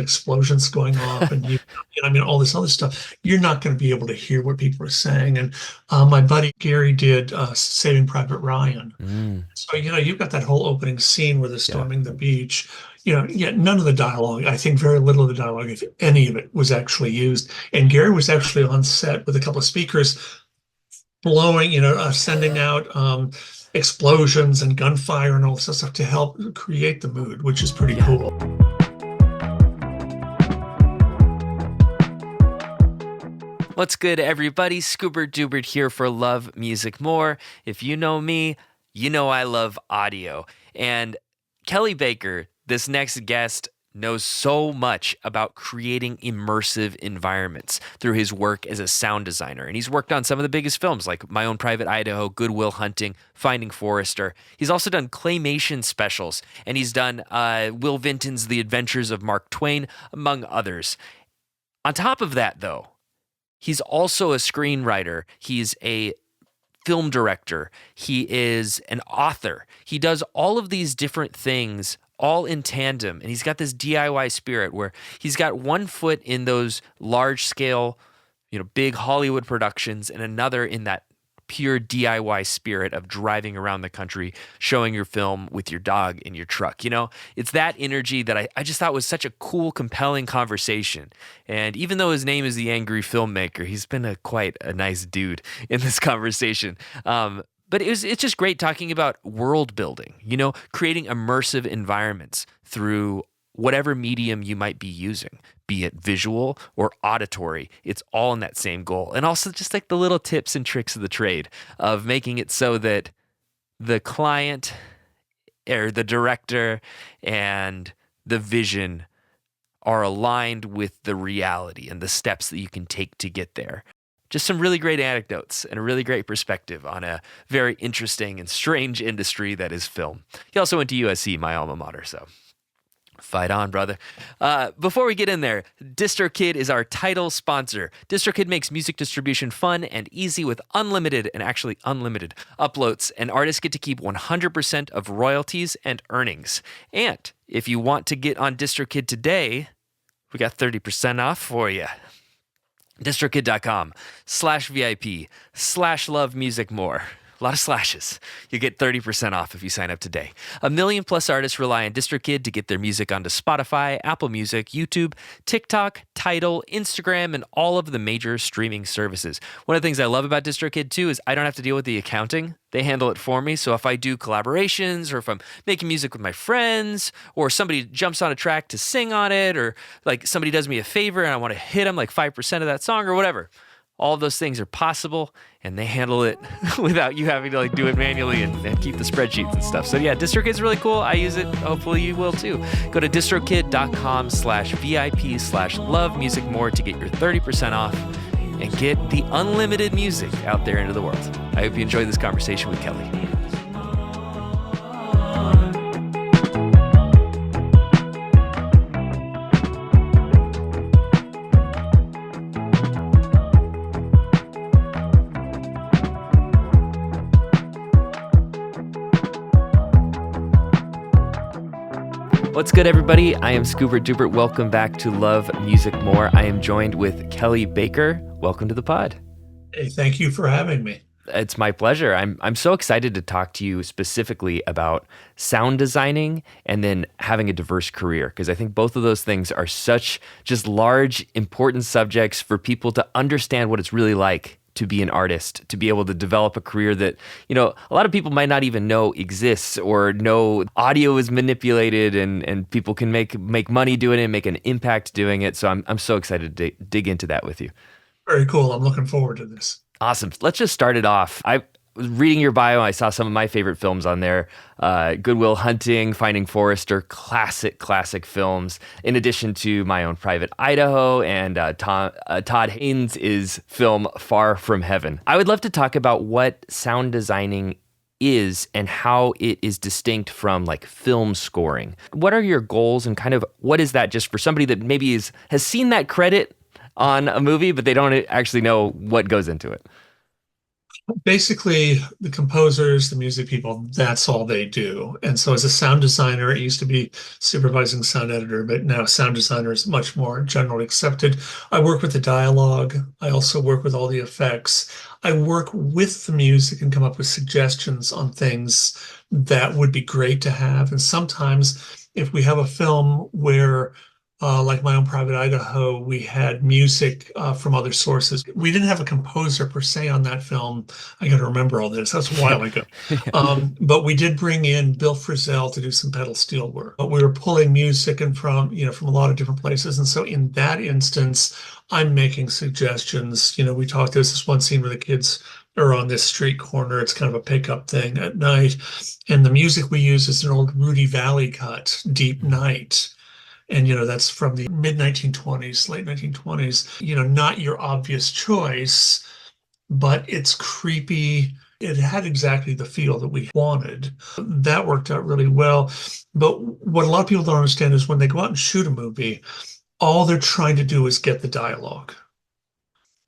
explosions going off and all this other stuff, you're not going to be able to hear what people are saying. And my buddy Gary did Saving Private Ryan. Mm, So, you've got that whole opening scene where they're yeah. storming the beach. Yet none of the dialogue, I think very little of the dialogue, if any of it, was actually used. And Gary was actually on set with a couple of speakers blowing, sending out explosions and gunfire and all this stuff to help create the mood, which is pretty Yeah. cool. What's good, everybody? Scuba Dubert here for Love Music More. If you know me, you know I love audio. And Kelley Baker, this next guest, knows so much about creating immersive environments through his work as a sound designer. And he's worked on some of the biggest films like My Own Private Idaho, Good Will Hunting, Finding Forrester. He's also done claymation specials, and he's done Will Vinton's The Adventures of Mark Twain, among others. On top of that, though, he's also a screenwriter. He's a film director. He is an author. He does all of these different things all in tandem. And he's got this DIY spirit where he's got one foot in those large scale, big Hollywood productions and another in that pure DIY spirit of driving around the country, showing your film with your dog in your truck. It's that energy that I just thought was such a cool, compelling conversation. And even though his name is the Angry Filmmaker, he's been quite a nice dude in this conversation. But it's just great talking about world building, creating immersive environments through whatever medium you might be using, be it visual or auditory. It's all in that same goal. And also just like the little tips and tricks of the trade of making it so that the client or the director and the vision are aligned with the reality and the steps that you can take to get there. Just some really great anecdotes and a really great perspective on a very interesting and strange industry that is film. He also went to USC, my alma mater, so fight on, brother. Before we get in there, DistroKid is our title sponsor. DistroKid makes music distribution fun and easy with unlimited uploads, and artists get to keep 100% of royalties and earnings. And if you want to get on DistroKid today, we got 30% off for you. distrokid.com/VIP/lovemusicmore. A lot of slashes. You get 30% off if you sign up today. 1 million plus artists rely on DistroKid to get their music onto Spotify, Apple Music, YouTube, TikTok, Tidal, Instagram, and all of the major streaming services. One of the things I love about DistroKid too is I don't have to deal with the accounting. They handle it for me. So if I do collaborations or if I'm making music with my friends or somebody jumps on a track to sing on it or like somebody does me a favor and I want to hit them like 5% of that song or whatever, all of those things are possible, and they handle it without you having to do it manually and keep the spreadsheets and stuff. So yeah, DistroKid's really cool. I use it. Hopefully you will too. Go to distrokid.com/VIP/lovemusicmore to get your 30% off and get the unlimited music out there into the world. I hope you enjoyed this conversation with Kelley. What's good, everybody? I am Scuba Dubert. Welcome back to Love Music More. I am joined with Kelley Baker. Welcome to the pod. Hey, thank you for having me. It's my pleasure. I'm so excited to talk to you specifically about sound designing and then having a diverse career, because I think both of those things are such just large, important subjects for people to understand what it's really like to be an artist, to be able to develop a career that, a lot of people might not even know exists or know audio is manipulated and people can make money doing it and make an impact doing it. So I'm so excited to dig into that with you. Very cool. I'm looking forward to this. Awesome. Let's just start it off. I was reading your bio. I saw some of my favorite films on there. Good Will Hunting, Finding Forrester, classic films. In addition to My Own Private Idaho and Todd Haynes' film Far From Heaven. I would love to talk about what sound designing is and how it is distinct from film scoring. What are your goals and kind of what is that just for somebody that maybe has seen that credit on a movie, but they don't actually know what goes into it? Basically, the composers, the music people, that's all they do. And so as a sound designer, it used to be supervising sound editor, but now sound designer is much more generally accepted. I work with the dialogue. I also work with all the effects. I work with the music and come up with suggestions on things that would be great to have. And sometimes if we have a film where like My Own Private Idaho, we had music from other sources. We didn't have a composer per se on that film. I got to remember all this. That's a while ago. Yeah. But we did bring in Bill Frisell to do some pedal steel work. But we were pulling music and from a lot of different places. And so in that instance, I'm making suggestions. We talked, there's this one scene where the kids are on this street corner. It's kind of a pickup thing at night. And the music we use is an old Rudy Valley cut, Deep Night. And, that's from the mid 1920s, late 1920s, not your obvious choice, but it's creepy. It had exactly the feel that we wanted. That worked out really well. But what a lot of people don't understand is when they go out and shoot a movie, all they're trying to do is get the dialogue.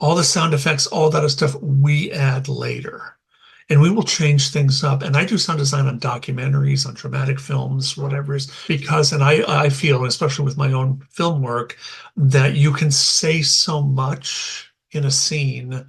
All the sound effects, all that other stuff we add later. And we will change things up. And I do sound design on documentaries, on dramatic films, whatever is because, and I feel, especially with my own film work, that you can say so much in a scene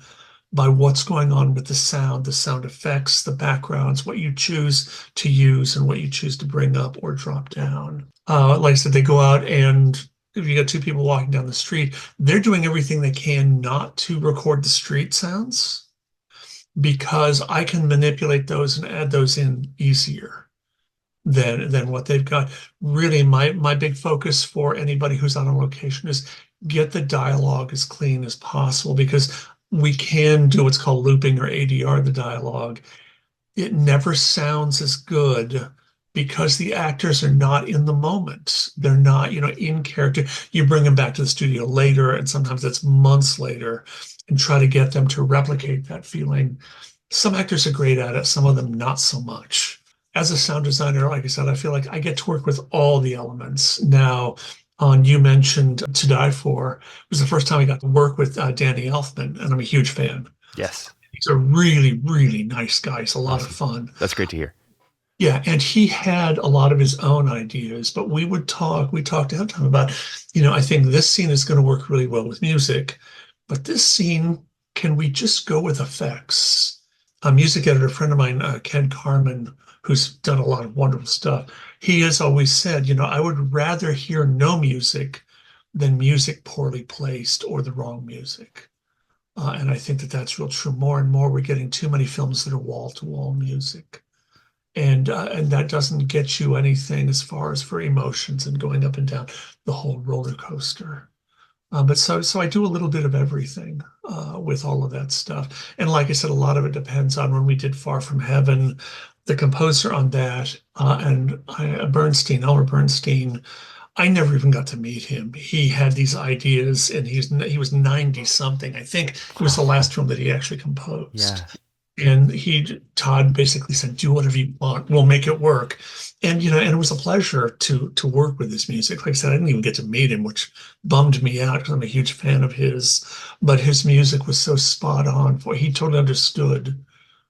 by what's going on with the sound effects, the backgrounds, what you choose to use and what you choose to bring up or drop down. Like I said, they go out and if you got two people walking down the street, they're doing everything they can not to record the street sounds because I can manipulate those and add those in easier than what they've got. Really, my big focus for anybody who's on a location is get the dialogue as clean as possible because we can do what's called looping or ADR the dialogue. It never sounds as good because the actors are not in the moment. They're not, in character. You bring them back to the studio later, and sometimes it's months later, and try to get them to replicate that feeling. Some actors are great at it, some of them not so much. As a sound designer, like I said, I feel like I get to work with all the elements. Now, you mentioned To Die For. It was the first time I got to work with Danny Elfman, and I'm a huge fan. Yes. He's a really, really nice guy. He's a lot of Awesome. fun. That's great to hear. Yeah, and he had a lot of his own ideas, but we talked ahead of time about, I think this scene is going to work really well with music, but this scene, can we just go with effects? A music editor, a friend of mine, Ken Carmen, who's done a lot of wonderful stuff, he has always said, I would rather hear no music than music poorly placed or the wrong music. And I think that that's real true. More and more, we're getting too many films that are wall-to-wall music and that doesn't get you anything as far as for emotions and going up and down the whole roller coaster. But so I do a little bit of everything with all of that stuff. And like I said, a lot of it depends on when we did Far From Heaven, the composer on that, Bernstein, Elmer Bernstein. I never even got to meet him. He had these ideas, and he was 90 something. I think it was the last film that he actually composed. Yeah. And Todd basically said, do whatever you want. We'll make it work. And, and it was a pleasure to work with his music. Like I said, I didn't even get to meet him, which bummed me out because I'm a huge fan of his. But his music was so spot on. He totally understood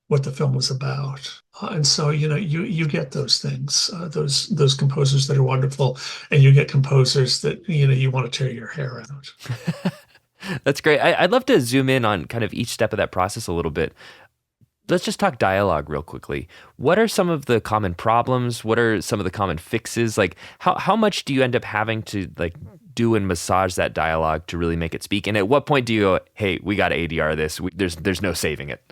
what the film was about. And so, you get those things, those composers that are wonderful, and you get composers that, you want to tear your hair out. That's great. I'd love to zoom in on kind of each step of that process a little bit. Let's just talk dialogue real quickly. What are some of the common problems? What are some of the common fixes? Like how much do you end up having to like do and massage that dialogue to really make it speak? And at what point do you go, hey, we got to ADR this. There's no saving it.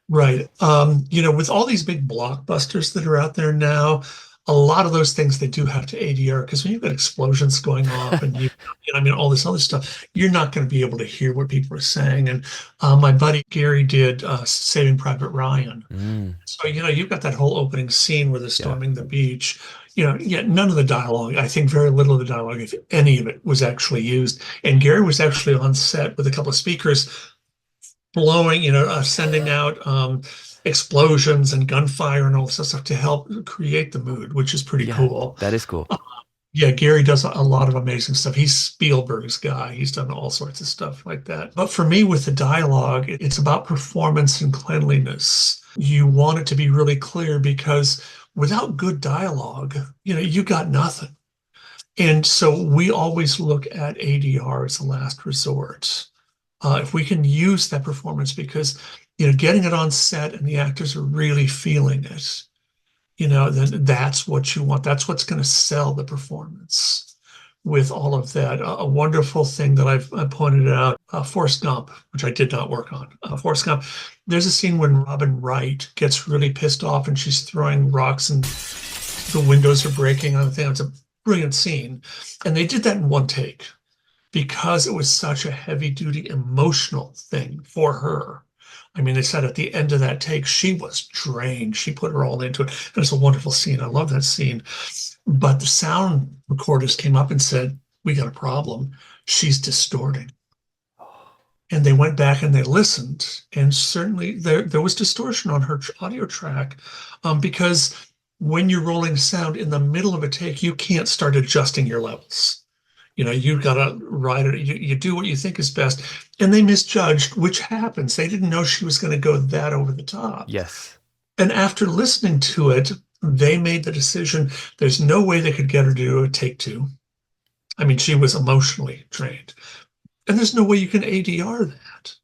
Right. With all these big blockbusters that are out there now, a lot of those things they do have to ADR because when you've got explosions going off and all this other stuff, you're not going to be able to hear what people are saying. And my buddy Gary did Saving Private Ryan. So, you've got that whole opening scene where they're storming the beach. None of the dialogue, I think very little of the dialogue, if any of it, was actually used. And Gary was actually on set with a couple of speakers blowing, sending out explosions and gunfire and all this stuff to help create the mood, which is pretty Yeah, cool. that is cool. Yeah, Gary does a lot of amazing stuff. He's Spielberg's guy. He's done all sorts of stuff like that. But for me, with the dialogue, it's about performance and cleanliness. You want it to be really clear because without good dialogue, you got nothing. And so we always look at ADR as a last resort. If we can use that performance, because getting it on set and the actors are really feeling it, then that's what you want. That's what's going to sell the performance with all of that. A wonderful thing that I pointed out, Forrest Gump, which I did not work on. Forrest Gump, there's a scene when Robin Wright gets really pissed off and she's throwing rocks and the windows are breaking on the thing. It's a brilliant scene. And they did that in one take because it was such a heavy duty emotional thing for her. I mean, they said at the end of that take, she was drained. She put her all into it. And it's a wonderful scene. I love that scene. But the sound recorders came up and said, we got a problem. She's distorting. And they went back and they listened. And certainly there was distortion on her audio track because when you're rolling sound in the middle of a take, you can't start adjusting your levels. You've got to ride it. You do what you think is best. And they misjudged, which happens. They didn't know she was going to go that over the top. Yes. And after listening to it, they made the decision there's no way they could get her to do a take two. I mean, she was emotionally drained. And there's no way you can ADR that,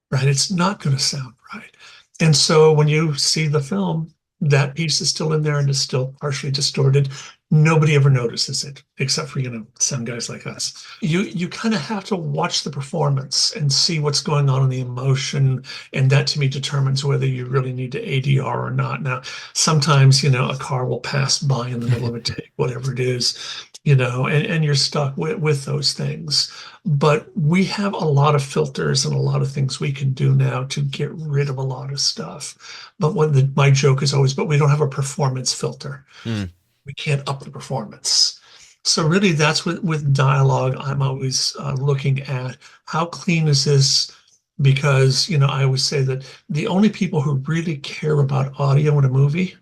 right? It's not going to sound right. And so when you see the film, that piece is still in there and is still partially distorted. Nobody ever notices it, except for, some guys like us. You kind of have to watch the performance and see what's going on in the emotion, and that to me determines whether you really need to ADR or not. Now, sometimes, a car will pass by in the middle of a take, whatever it is, and you're stuck with those things. But we have a lot of filters and a lot of things we can do now to get rid of a lot of stuff. But my joke is always, but we don't have a performance filter. We can't up the performance. So really that's with dialogue, I'm always looking at how clean is this? Because, I always say that the only people who really care about audio in a movie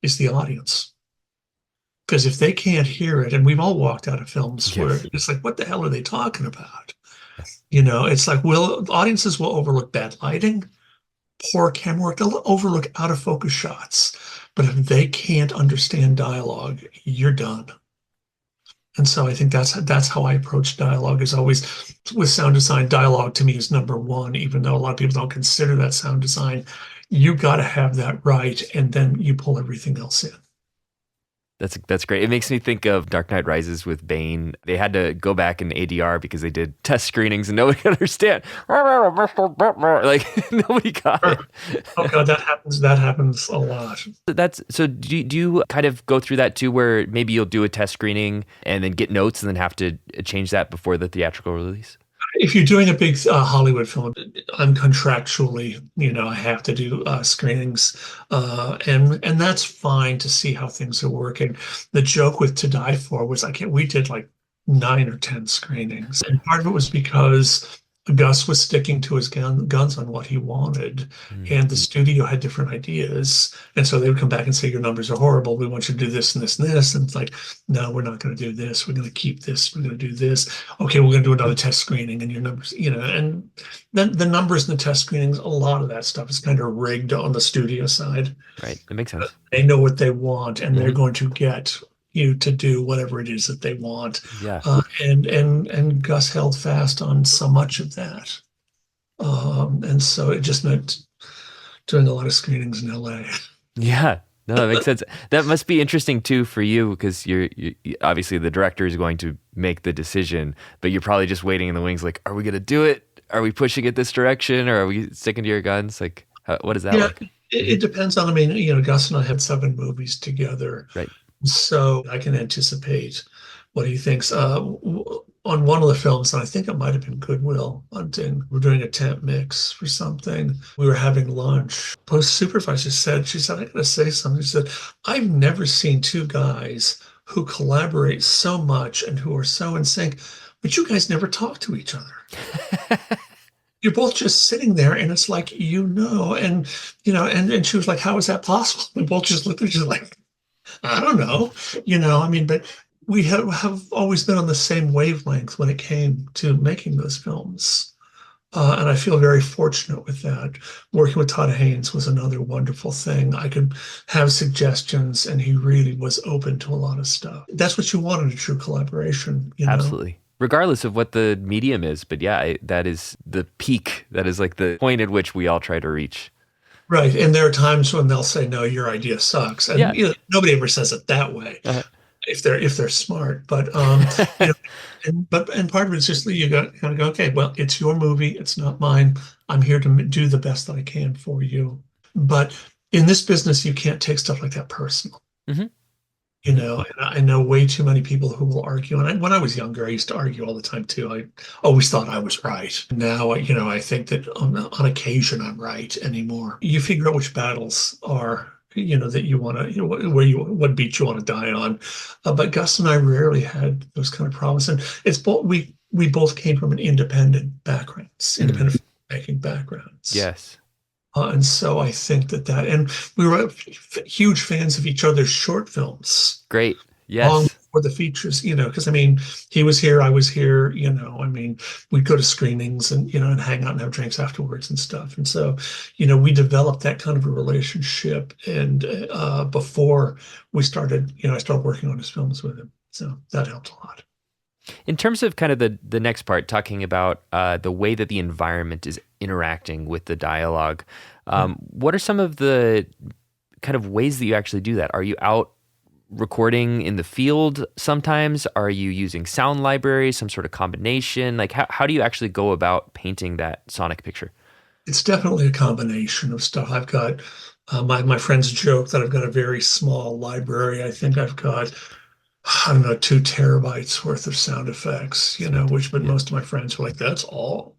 is the audience. Because if they can't hear it, and we've all walked out of films where it's like, what the hell are they talking about? Yes. It's like, audiences will overlook bad lighting, poor camera work, they'll overlook out of focus shots. But if they can't understand dialogue, you're done. And so I think that's how I approach dialogue, is always with sound design. Dialogue to me is number one, even though a lot of people don't consider that sound design. You got to have that right, and then you pull everything else in. That's great. It makes me think of Dark Knight Rises with Bane. They had to go back in ADR because they did test screenings and nobody could understand. Like nobody got it. Oh God, that happens a lot. So do you kind of go through that too, where maybe you'll do a test screening and then get notes and then have to change that before the theatrical release? If you're doing a big Hollywood film, I'm contractually, I have to do screenings, and that's fine to see how things are working. The joke with To Die For was we did like 9 or 10 screenings, and part of it was because Gus was sticking to his guns on what he wanted, and the studio had different ideas, and so they would come back and say, your numbers are horrible. We want you to do this and this and this, and it's like, no, we're not going to do this. We're going to keep this. We're going to do this. Okay, we're going to do another test screening, and your numbers, and then the numbers in the test screenings, a lot of that stuff is kind of rigged on the studio side. Right, that makes sense. They know what they want, and they're going to get you to do whatever it is that they want. Yeah. And Gus held fast on so much of that. And so it just meant doing a lot of screenings in LA. Yeah. No, that makes sense. That must be interesting too for you, because you're obviously the director is going to make the decision, but you're probably just waiting in the wings. Like, are we going to do it? Are we pushing it this direction, or are we sticking to your guns? Like, what is that like? It depends on, Gus and I had 7 movies together. Right. So I can anticipate what he thinks. On one of the films, and I think it might have been Good Will Hunting, we're doing a temp mix for something. We were having lunch. Post supervisor she said, I got to say something. She said, I've never seen 2 guys who collaborate so much and who are so in sync, but you guys never talk to each other. You're both just sitting there, and it's like, and she was like, how is that possible? We both just looked at each other like, I don't know, but we have always been on the same wavelength when it came to making those films. And I feel very fortunate with that. Working with Todd Haynes was another wonderful thing. I could have suggestions, and he really was open to a lot of stuff. That's what you want in a true collaboration, you know? Absolutely. Regardless of what the medium is. But yeah, that is the peak. That is like the point at which we all try to reach. Right. And there are times when they'll say, no, your idea sucks. And Yeah. you know, nobody ever says it that way Uh, if they're smart. But you know, and part of it's just you got kind of go, okay, well, it's your movie, it's not mine. I'm here to do the best that I can for you. But in this business, you can't take stuff like that personal. mhm. You know, and I know way too many people who will argue. And when I was younger, I used to argue all the time too. I always thought I was right. Now, you know, I think that on occasion I'm right anymore. You figure out which battles are, you know, that you want to, you know, what beat you want to die on. But Gus and I rarely had those kind of problems. And it's both, we both came from an independent backgrounds, Mhm. independent filmmaking backgrounds. Yes. And so I think and we were huge fans of each other's short films Great. long Yes. before the features, you know, because I mean, he was here, I was here, you know, I mean, we'd go to screenings and, you know, and hang out and have drinks afterwards and stuff. And so, you know, we developed that kind of a relationship. And before we started, you know, I started working on his films with him. So that helped a lot. In terms of kind of the next part, talking about the way that the environment is interacting with the dialogue, what are some of the kind of ways that you actually do that? Are you out recording in the field sometimes? Are you using sound libraries, some sort of combination? Like how do you actually go about painting that sonic picture? It's definitely a combination of stuff. I've got my friends joke that I've got a very small library. I think I've got I don't know 2 terabytes worth of sound effects, you know, Sweet. which but Yeah. most of my friends were like, "That's all."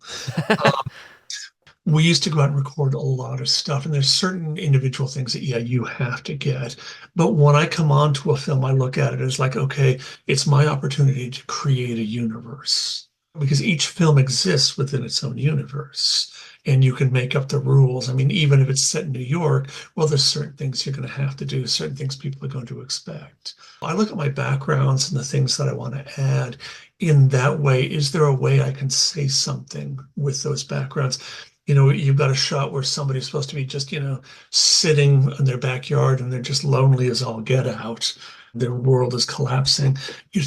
We used to go out and record a lot of stuff, and there's certain individual things that yeah you have to get. But when I come onto a film, I look at it as like, okay, it's my opportunity to create a universe because each film exists within its own universe. And you can make up the rules. I mean, even if it's set in New York, well, there's certain things you're going to have to do, certain things people are going to expect. I look at my backgrounds and the things that I want to add in that way. Is there a way I can say something with those backgrounds? You know, you've got a shot where somebody's supposed to be just, you know, sitting in their backyard and they're just lonely as all get out. Their world is collapsing. You,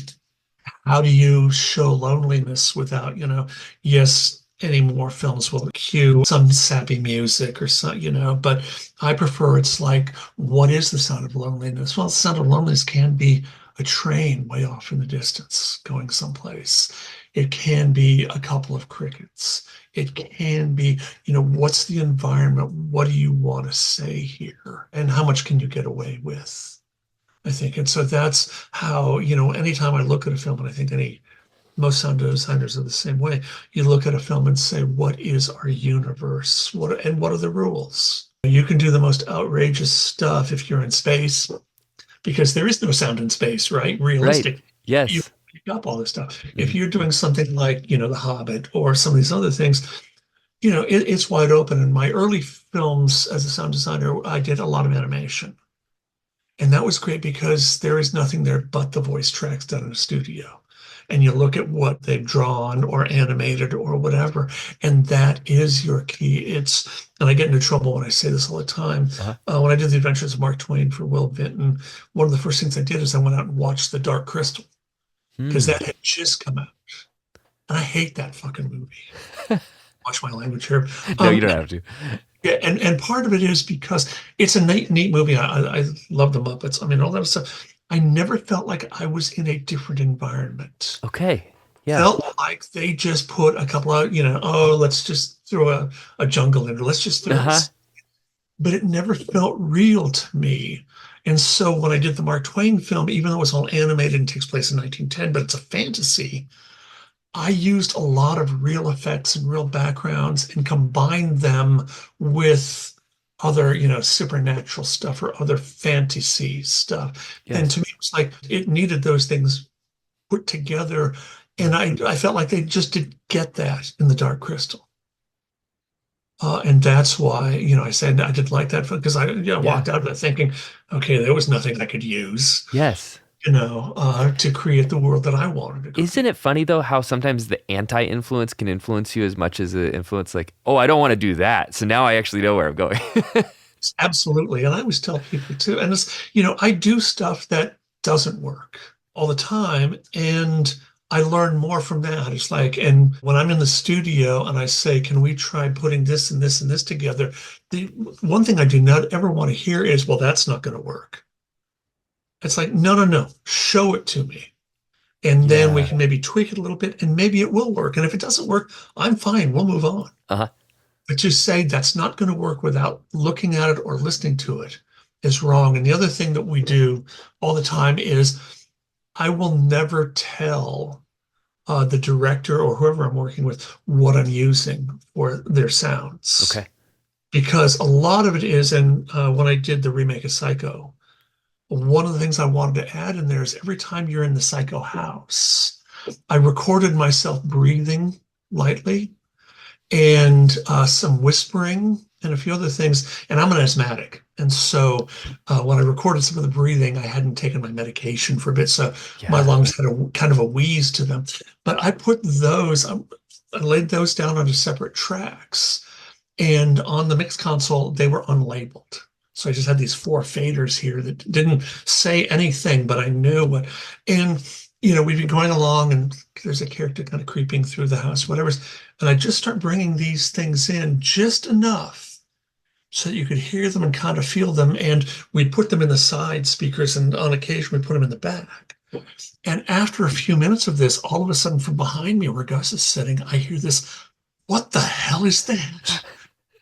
how do you show loneliness without, you know, yes, any more films will cue some sappy music or some, you know, but I prefer it's like, what is the sound of loneliness? Well, the sound of loneliness can be a train way off in the distance going someplace. It can be a couple of crickets. It can be, you know, what's the environment? What do you want to say here? And how much can you get away with? I think. And so that's how, you know, anytime I look at a film, and I think most sound designers are the same way, you look at a film and say, what is our universe? What are the rules? You can do the most outrageous stuff if you're in space, because there is no sound in space, right? Right. Realistic. You Yes. pick up all this stuff. If Mhm. you're doing something like, you know, The Hobbit or some of these other things, you know, it's wide open. In my early films as a sound designer, I did a lot of animation. And that was great because there is nothing there but the voice tracks done in a studio. And you look at what they've drawn or animated or whatever, and that is your key. And I get into trouble when I say this all the time. Uh-huh. When I did The Adventures of Mark Twain for Will Vinton, one of the first things I did is I went out and watched The Dark Crystal because Hmm. that had just come out. And I hate that fucking movie. Watch my language here. No, you Um, don't have to. yeah, and part of it is because it's a neat movie. I love the Muppets. I mean, all that stuff. I never felt like I was in a different environment. Okay. Yeah. Felt like they just put a couple of, you know, oh, let's just throw a jungle in, or let's just throw Uh-huh. this. But it never felt real to me. And so when I did the Mark Twain film, even though it was all animated and takes place in 1910, but it's a fantasy, I used a lot of real effects and real backgrounds and combined them with other, you know, supernatural stuff or other fantasy stuff. And to Yes. me, it was like it needed those things put together. And I felt like they just didn't get that in the Dark Crystal. And that's why, you know, I said I did like that because I, you know, Yeah. walked out of it thinking, okay, there was nothing I could use. Yes. to create the world that I wanted to Isn't create. it funny though how sometimes the anti-influence can influence you as much as the influence like, oh, I don't want to do that. So now I actually know where I'm going. Absolutely. And I always tell people too, and I do stuff that doesn't work all the time. And I learn more from that. It's like, and when I'm in the studio and I say, can we try putting this and this and this together? The one thing I do not ever want to hear is, well, that's not going to work. It's like, no, no, no, show it to me. And then we Yeah. can maybe tweak it a little bit and maybe it will work. And if it doesn't work, I'm fine. We'll move on. Uh-huh. But to say that's not going to work without looking at it or listening to it is wrong. And the other thing that we do all the time is I will never tell the director or whoever I'm working with what I'm using for their sounds. Okay. Because a lot of it is, and when I did the remake of Psycho, one of the things I wanted to add in there is every time you're in the Psycho house, I recorded myself breathing lightly and some whispering and a few other things. And I'm an asthmatic. And so when I recorded some of the breathing, I hadn't taken my medication for a bit. So my Yeah. lungs had a kind of a wheeze to them. But I put those, I laid those down onto separate tracks. And on the mix console, they were unlabeled. So I just had these four faders here that didn't say anything, but I knew what. And, we've been going along and there's a character kind of creeping through the house, whatever. And I just start bringing these things in just enough so that you could hear them and kind of feel them. And we'd put them in the side speakers and on occasion we put them in the back. And after a few minutes of this, all of a sudden from behind me where Gus is sitting, I hear this, what the hell is that?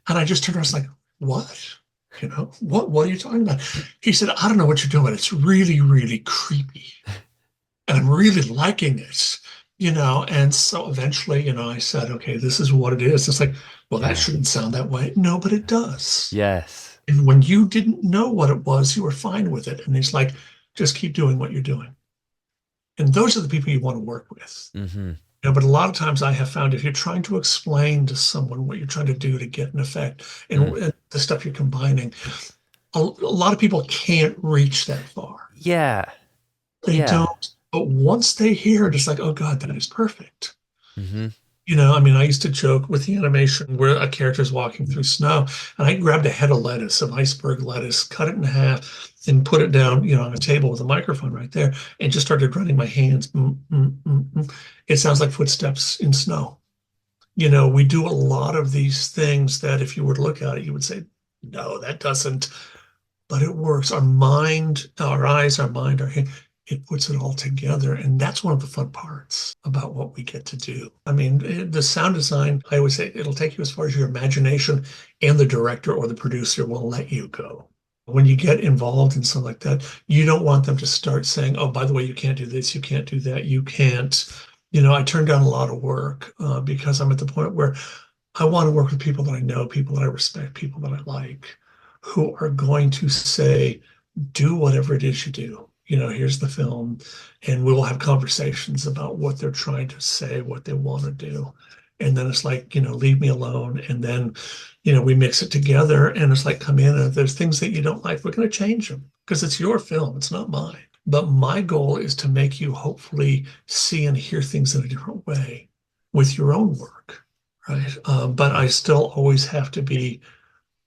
And I just turned around, I was like, what? What are you talking about? He said, I don't know what you're doing. It's really, really creepy. And I'm really liking it, And so eventually, I said, okay, this is what it is. It's like, well, that Yeah. shouldn't sound that way. No, but it does. Yes. And when you didn't know what it was, you were fine with it. And he's like, just keep doing what you're doing. And those are the people you want to work with. Mm-hmm. But a lot of times I have found if you're trying to explain to someone what you're trying to do to get an effect and the stuff you're combining, a lot of people can't reach that far. Yeah. They Yeah. don't. But once they hear it, it's like, oh God, that is perfect. Mm-hmm. I used to joke with the animation where a character is walking through snow, and I grabbed a head of lettuce, of iceberg lettuce, cut it in half, and put it down, on a table with a microphone right there, and just started running my hands. It sounds like footsteps in snow. We do a lot of these things that if you were to look at it, you would say, no, that doesn't. But it works. Our mind, our eyes, our mind, our hand, it puts it all together. And that's one of the fun parts about what we get to do. The sound design, I always say it'll take you as far as your imagination and the director or the producer will let you go. When you get involved in something like that, you don't want them to start saying, oh, by the way, you can't do this, you can't do that, you can't. I turn down a lot of work because I'm at the point where I want to work with people that I know, people that I respect, people that I like, who are going to say, do whatever it is you do. Here's the film, and we will have conversations about what they're trying to say, what they want to do. And then it's like, leave me alone. And then, we mix it together and it's like, come in. And if there's things that you don't like, we're going to change them because it's your film. It's not mine. But my goal is to make you hopefully see and hear things in a different way with your own work, right? But I still always have to be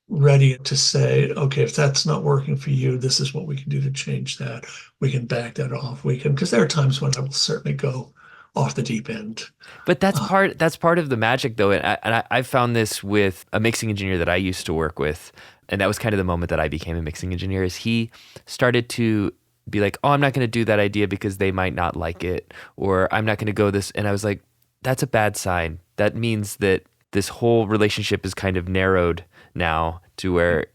ready to say, okay, if that's not working for you, this is what we can do to change that. We can back that off. We can, because there are times when I will certainly go off the deep end. But that's part of the magic though. I found this with a mixing engineer that I used to work with. And that was kind of the moment that I became a mixing engineer is he started to be like, oh, I'm not going to do that idea because they might not like it, or I'm not going to go this. And I was like, that's a bad sign. That means that this whole relationship is kind of narrowed now to where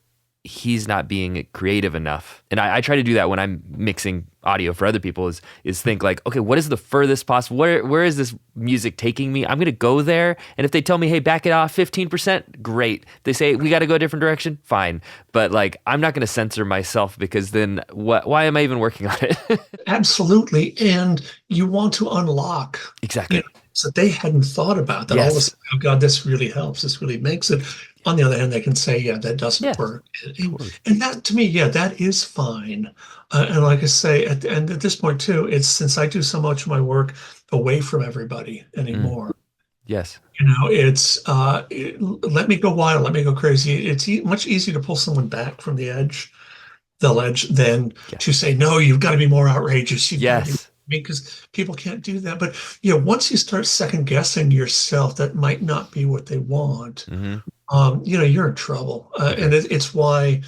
he's not being creative enough. And I try to do that when I'm mixing audio for other people is think like, okay, what is the furthest possible? Where is this music taking me? I'm going to go there. And if they tell me, hey, back it off 15%, great. They say, we got to go a different direction. Fine. But like, I'm not going to censor myself because then why am I even working on it? Absolutely. And you want to unlock. Exactly. So they hadn't thought about that. All of a Yes. sudden, oh God, this really helps. This really makes it. On the other hand, they can say, yeah, that doesn't Yes. work. Totally. And that to me, yeah, that is fine. And like I say, and at this point too, it's since I do so much of my work away from everybody Mm. anymore. Yes. It's let me go wild, let me go crazy. It's much easier to pull someone back from the ledge, than Yeah. to say, no, you've got to be more outrageous. You've got to be, Yes. because people can't do that. But once you start second guessing yourself, that might not be what they want. Hmm. You're in trouble. Okay. And it's why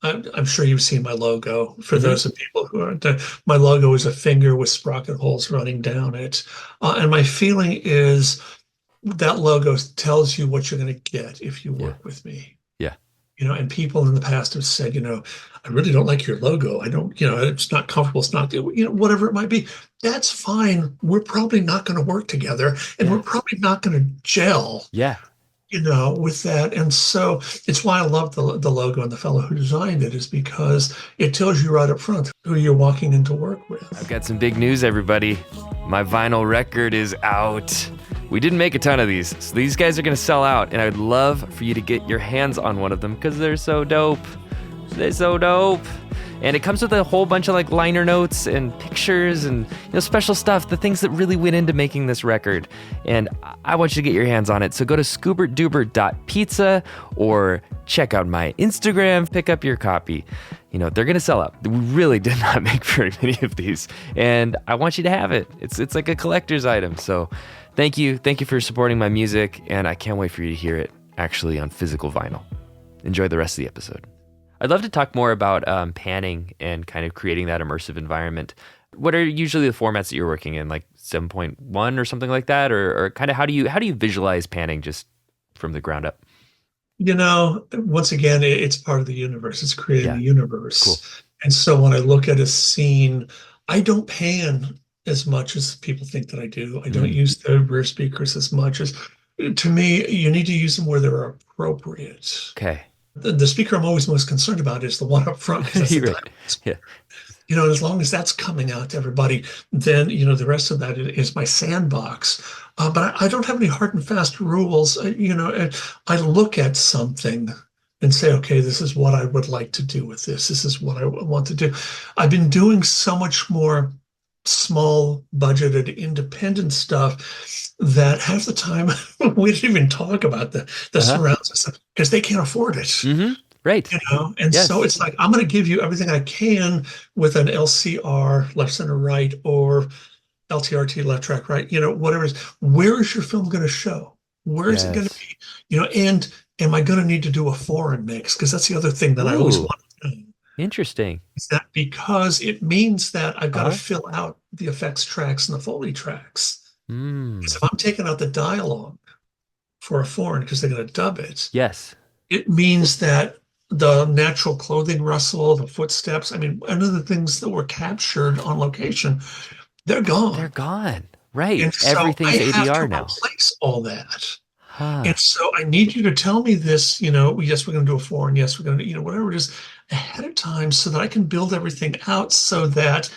I'm sure you've seen my logo. For Hmm. those of people who aren't, my logo is a finger with sprocket holes running down it. And my feeling is that logo tells you what you're going to get if you Yeah. work with me. Yeah. And people in the past have said, I really don't like your logo. I don't, it's not comfortable. It's not, whatever it might be. That's fine. We're probably not going to work together, and Yeah. we're probably not going to gel, Yeah. with that. And so it's why I love the logo, and the fellow who designed it is because it tells you right up front who you're walking into work I've with. got some big news, everybody. My vinyl record is out. We didn't make a ton of these, so these guys are gonna sell out, and I'd love for you to get your hands on one of them because they're so dope. They're so dope. And it comes with a whole bunch of like liner notes and pictures and special stuff, the things that really went into making this record. And I want you to get your hands on it. So go to scoobertdoober.pizza or check out my Instagram, pick up your copy. They're gonna sell out. We really did not make very many of these, and I want you to have it. It's like a collector's item. So thank you for supporting my music, and I can't wait for you to hear it actually on physical vinyl. Enjoy the rest of the episode. I'd love to talk more about panning and kind of creating that immersive environment. What are usually the formats that you're working in, like 7.1 or something like that, or kind of how do you visualize panning just from the ground up? Once again, it's part of the universe. It's creating Yeah, the universe. cool. And so when I look at a scene, I don't pan as much as people think that I do. I don't Mm, use the rear speakers as much as, to me, you need to use them where they're appropriate. okay. The speaker I'm always most concerned about is the one up front, because that's the You're right. dial. Yeah. As long as that's coming out to everybody, then, the rest of that is my sandbox. But I don't have any hard and fast rules. I look at something and say, okay, this is what I would like to do with this. This is what I want to do. I've been doing so much more small budgeted independent stuff that half the time we didn't even talk about the Uh-huh. surrounds and stuff because they can't afford it. Mm-hmm. Right. And so Yes. it's like, I'm going to give you everything I can with an LCR, left, center, right, or LTRT, left track, right, whatever it is. Where is your film going to show? Where is it going to Yes. be? And am I going to need to do a foreign mix? Because that's the other thing that I always Ooh, want to know. interesting. Is that because it means that I've got to Uh-huh. fill out the effects tracks and the Foley tracks. Because Mm. if I'm taking out the dialogue for a foreign because they're going to dub it, Yes. it means that the natural clothing rustle, the footsteps, I mean, one of the things that were captured on location, they're They're gone. gone. Right. And so I Everything's have to ADR now. replace all that. Huh. And so I need you to tell me this, yes, we're going to do a foreign, yes, we're going to, whatever it is, ahead of time so that I can build everything out so that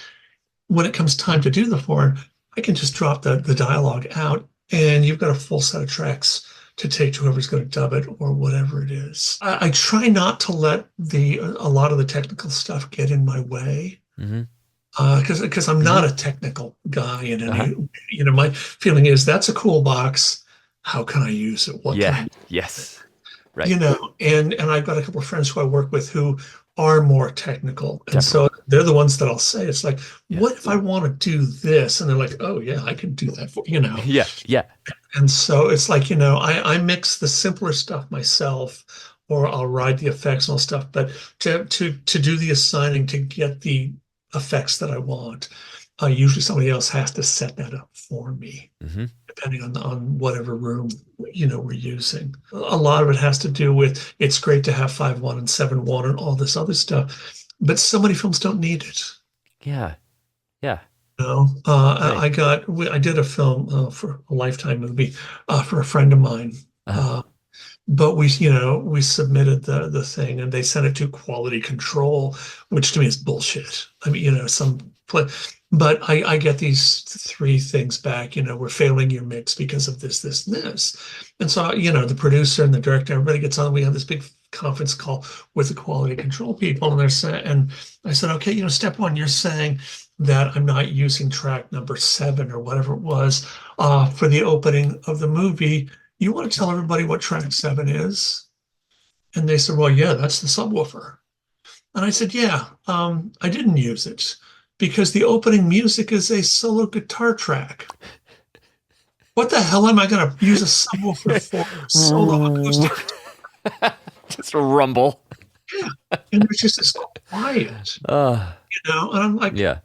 when it comes time to do the foreign, I can just drop the dialogue out and you've got a full set of tracks to take to whoever's going to dub it or whatever it is. I try not to let a lot of the technical stuff get in my way Mm-hmm. because I'm Mm-hmm. not a technical guy in Uh-huh. any, my feeling is that's a cool box. How can I use it? What can I Yeah. do? Yes. Right. And I've got a couple of friends who I work with who are more technical. And Definitely. so they're the ones that I'll say, it's like, Yeah. what if I want to do this? And they're like, oh yeah, I can do that for. Yeah. Yeah. And so it's like, I mix the simpler stuff myself, or I'll ride the effects and all stuff, but to do the assigning to get the effects that I want, usually somebody else has to set that up for me Mm-hmm. depending on whatever room we're using. A lot of it has to do with it's great to have 5.1 and 7.1 and all this other stuff, but so many films don't need it. Yeah. Yeah. I Right. I got I did a film for a Lifetime movie for a friend of mine. Uh-huh. Uh, but we submitted the thing and they sent it to quality control, which to me is bullshit. I mean, but I get these three things back. We're failing your mix because of this, this, and this. And so, the producer and the director, everybody gets on. We have this big conference call with the quality control people, and they're saying, and I said, okay, step one, you're saying that I'm not using track number 7 or whatever it was for the opening of the movie. You want to tell everybody what track 7 is? And they said, well, yeah, that's the subwoofer. And I said, yeah, I didn't use it because the opening music is a solo guitar track. What the hell am I going to use a subwoofer for? Solo acoustic. Just a rumble. Yeah. And it's just this quiet, and I'm like, yeah.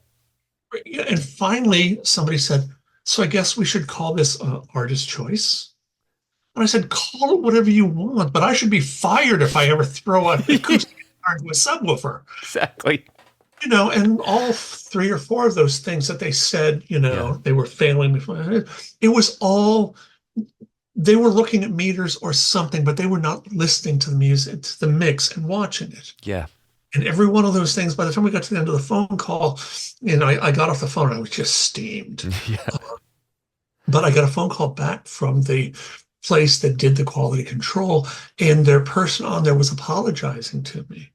And finally somebody said, so I guess we should call this artist choice. And I said, call it whatever you want, but I should be fired if I ever throw an acoustic guitar into a subwoofer. Exactly. And all 3 or 4 of those things that they said, they were failing. It was all, they were looking at meters or something, but they were not listening to the music, to the mix and watching it. Yeah. And every one of those things, by the time we got to the end of the phone call, I got off the phone, I was just steamed. Yeah. But I got a phone call back from the place that did the quality control, and their person on there was apologizing to me.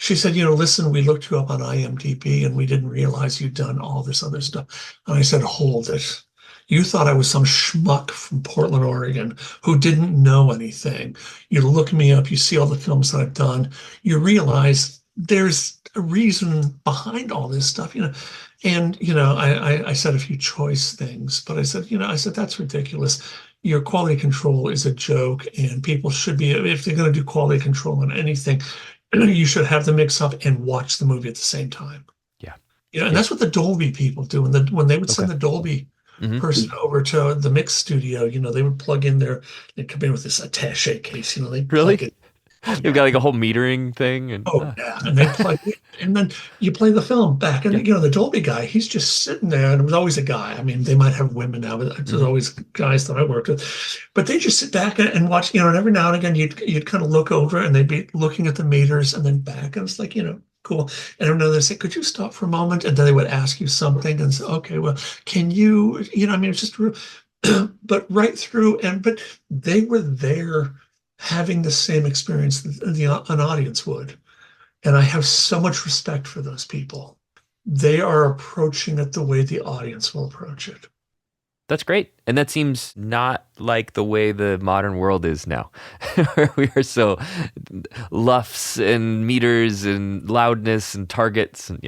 She said, listen, we looked you up on IMDb and we didn't realize you'd done all this other stuff. And I said, hold it. You thought I was some schmuck from Portland, Oregon, who didn't know anything. You look me up, you see all the films that I've done, you realize there's a reason behind all this stuff, And, I said a few choice things, but I said, that's ridiculous. Your quality control is a joke, and people should be, if they're going to do quality control on anything, you should have the mix up and watch the movie at the same time. Yeah. And that's what the Dolby people do. When they would send the Dolby person over to the mix studio, they would plug in they'd come in with this attaché case, they really? plug it. You've got like a whole metering thing. And, yeah. And they plug it, and then you play the film back. And, the Dolby guy, he's just sitting there, and it was always a guy. I mean, they might have women now, but there's always guys that I worked with. But they just sit back and watch, and every now and again, you'd kind of look over, and they'd be looking at the meters and then back. And it's like, cool. And every now and then they say, could you stop for a moment? And then they would ask you something and say, okay, well, can you, it's just, but right through, but they were there having the same experience that an audience would. And I have so much respect for those people. They are approaching it the way the audience will approach it. That's great. And that seems not like the way the modern world is now. We are so luffs and meters and loudness and targets and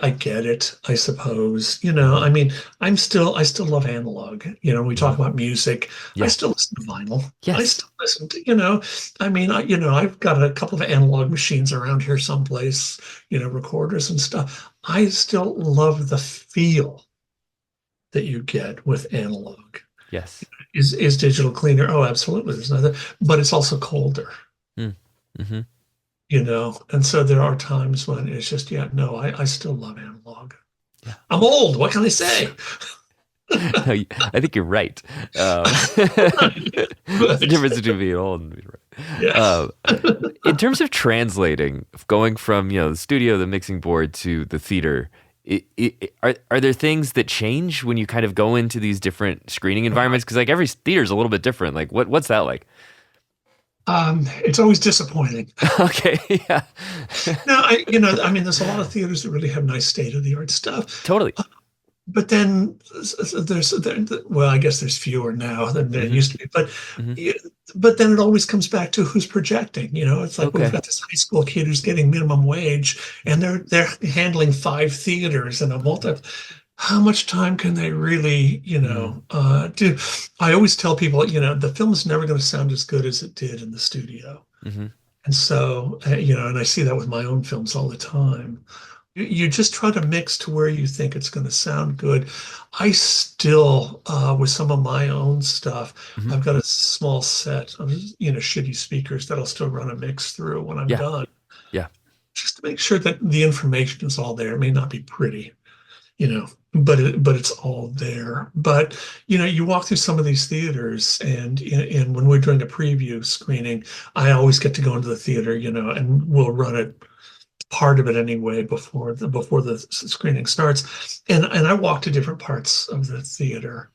I get it, I suppose. I mean, I still love analog. We talk about music. I still listen to vinyl. Yes. I still listen to, I mean, I've got a couple of analog machines around here someplace, recorders and stuff. I still love the feel that you get with analog. Yes. Is digital cleaner? Oh, absolutely. There's nothing, but it's also colder. Mm-hmm. And so there are times when it's just, I still love analog. Yeah. I'm old. What can I say? I think you're right. The difference between being old and being right. Yes. In terms of translating, going from the studio, the mixing board to the theater, are there things that change when you kind of go into these different screening environments? Because like every theater is a little bit different. Like what's that like? It's always disappointing. Okay, yeah. No, I mean, there's a lot of theaters that really have nice state-of-the-art stuff. Totally. But then I guess there's fewer now than there used to be. But then it always comes back to who's projecting. It's like we've got this high school kid who's getting minimum wage, and they're handling 5 theaters and a multi. How much time can they really, do? I always tell people, the film is never going to sound as good as it did in the studio. And so, and I see that with my own films all the time. You just try to mix to where you think it's going to sound good. I still, with some of my own stuff, I've got a small set of, shitty speakers that I'll still run a mix through when I'm done. Yeah. Just to make sure that the information is all there. It may not be pretty, but it's all there. But you walk through some of these theaters, and when we're doing a preview screening, I always get to go into the theater, and we'll run it part of it anyway before the screening starts, and I walk to different parts of the theater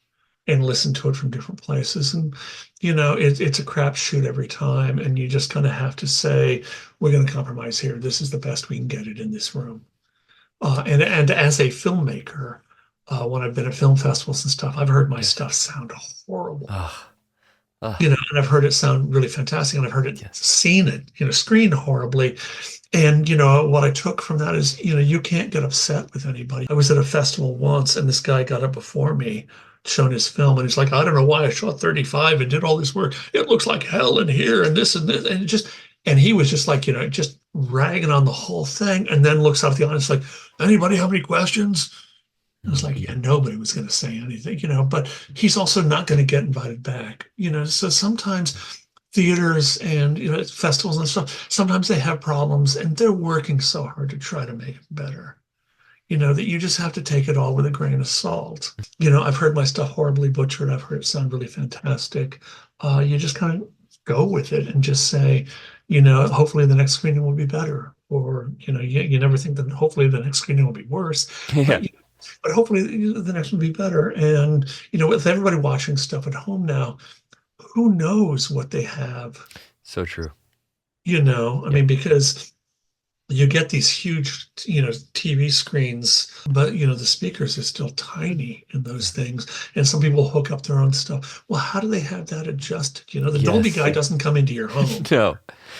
and listen to it from different places, and it's a crapshoot every time, and you just kind of have to say, we're going to compromise here. This is the best we can get it in this room. And as a filmmaker, when I've been at film festivals and stuff, I've heard my Yes. stuff sound horrible. Oh, oh, And I've heard it sound really fantastic, and I've heard it, yes. seen it, screened horribly. And what I took from that is, you can't get upset with anybody. I was at a festival once, and this guy got up before me, shown his film, and he's like, I don't know why I shot 35 and did all this work. It looks like hell in here, and this and this, and and he was just like, just ragging on the whole thing, and then looks out of the audience like, anybody have any questions? I was like, yeah, nobody was going to say anything, but he's also not going to get invited back, so sometimes theaters and, festivals and stuff, sometimes they have problems, and they're working so hard to try to make it better, that you just have to take it all with a grain of salt. I've heard my stuff horribly butchered. I've heard it sound really fantastic. You just kind of go with it and just say, hopefully the next screening will be better. Or, you never think that hopefully the next screening will be worse. Yeah. But hopefully the next will be better. And, with everybody watching stuff at home now, who knows what they have? So true. I mean, because you get these huge, TV screens, but, the speakers are still tiny in those things. And some people hook up their own stuff. Well, how do they have that adjusted? The Dolby guy doesn't come into your home. No.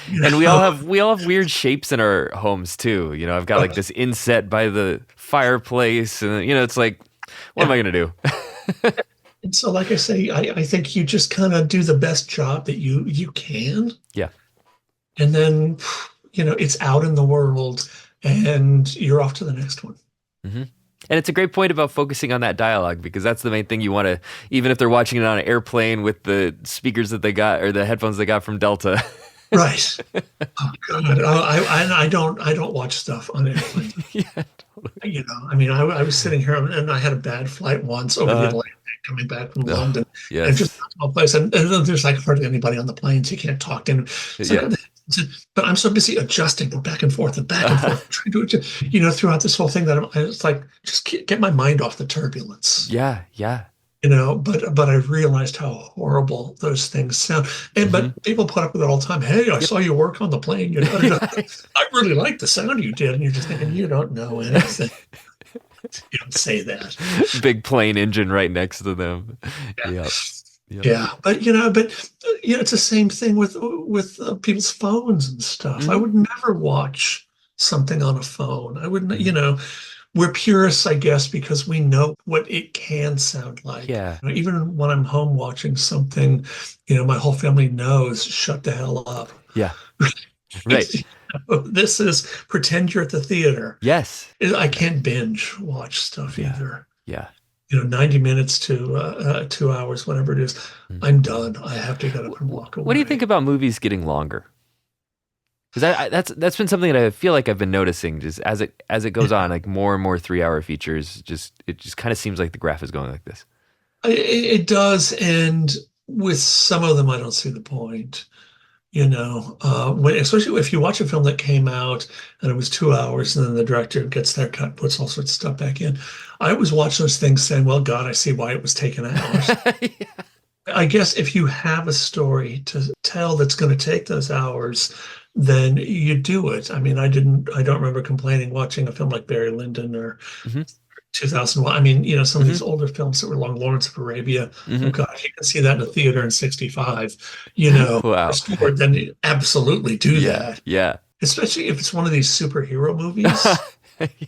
And we all have weird shapes in our homes too. I've got like this inset by the fireplace, and it's like, what am I gonna do? And so, like I say, I think you just kind of do the best job that you can. Yeah. And then, it's out in the world, and you're off to the next one. Mm-hmm. And it's a great point about focusing on that dialogue, because that's the main thing you want to, even if they're watching it on an airplane with the speakers that they got or the headphones they got from Delta. Right. Oh God. I don't watch stuff on airplanes. Yeah, totally. I mean, I was sitting here, and I had a bad flight once over the Atlantic coming back from London. Yes. And just a place, and there's like hardly anybody on the plane, so you can't talk to them. Yeah. But I'm so busy adjusting back and forth, trying to adjust, throughout this whole thing, that it's like, just get my mind off the turbulence. Yeah, yeah. But I realized how horrible those things sound. And but people put up with it all the time. Hey, I saw you work on the plane. I really like the sound you did. And you're just thinking, you don't know anything. You don't say that. Big plane engine right next to them. Yeah. Yep. Yeah, but it's the same thing with people's phones and stuff. Mm-hmm. I would never watch something on a phone. I wouldn't. We're purists, I guess, because we know what it can sound like. Yeah. Even when I'm home watching something, my whole family knows, shut the hell up. Yeah. Right. This is pretend you're at the theater. Yes. I can't binge watch stuff either. Yeah. 90 minutes to 2 hours, whatever it is. I'm done. I have to get up and walk away. What do you think about movies getting longer? Because that's been something that I feel like I've been noticing just as it goes on, like more and more 3-hour features. It just kind of seems like the graph is going like this. It does, and with some of them, I don't see the point. Especially if you watch a film that came out and it was 2 hours, and then the director gets their cut, puts all sorts of stuff back in. I always watch those things saying, well, God, I see why it was taken out. Yeah. I guess if you have a story to tell that's going to take those hours, then you do it. I mean, I don't remember complaining watching a film like Barry Lyndon or 2001. I mean, some of these older films that were long, Lawrence of Arabia. Oh God, if you can see that in a theater in 65, wow. Then absolutely do that. Yeah. Especially if it's one of these superhero movies.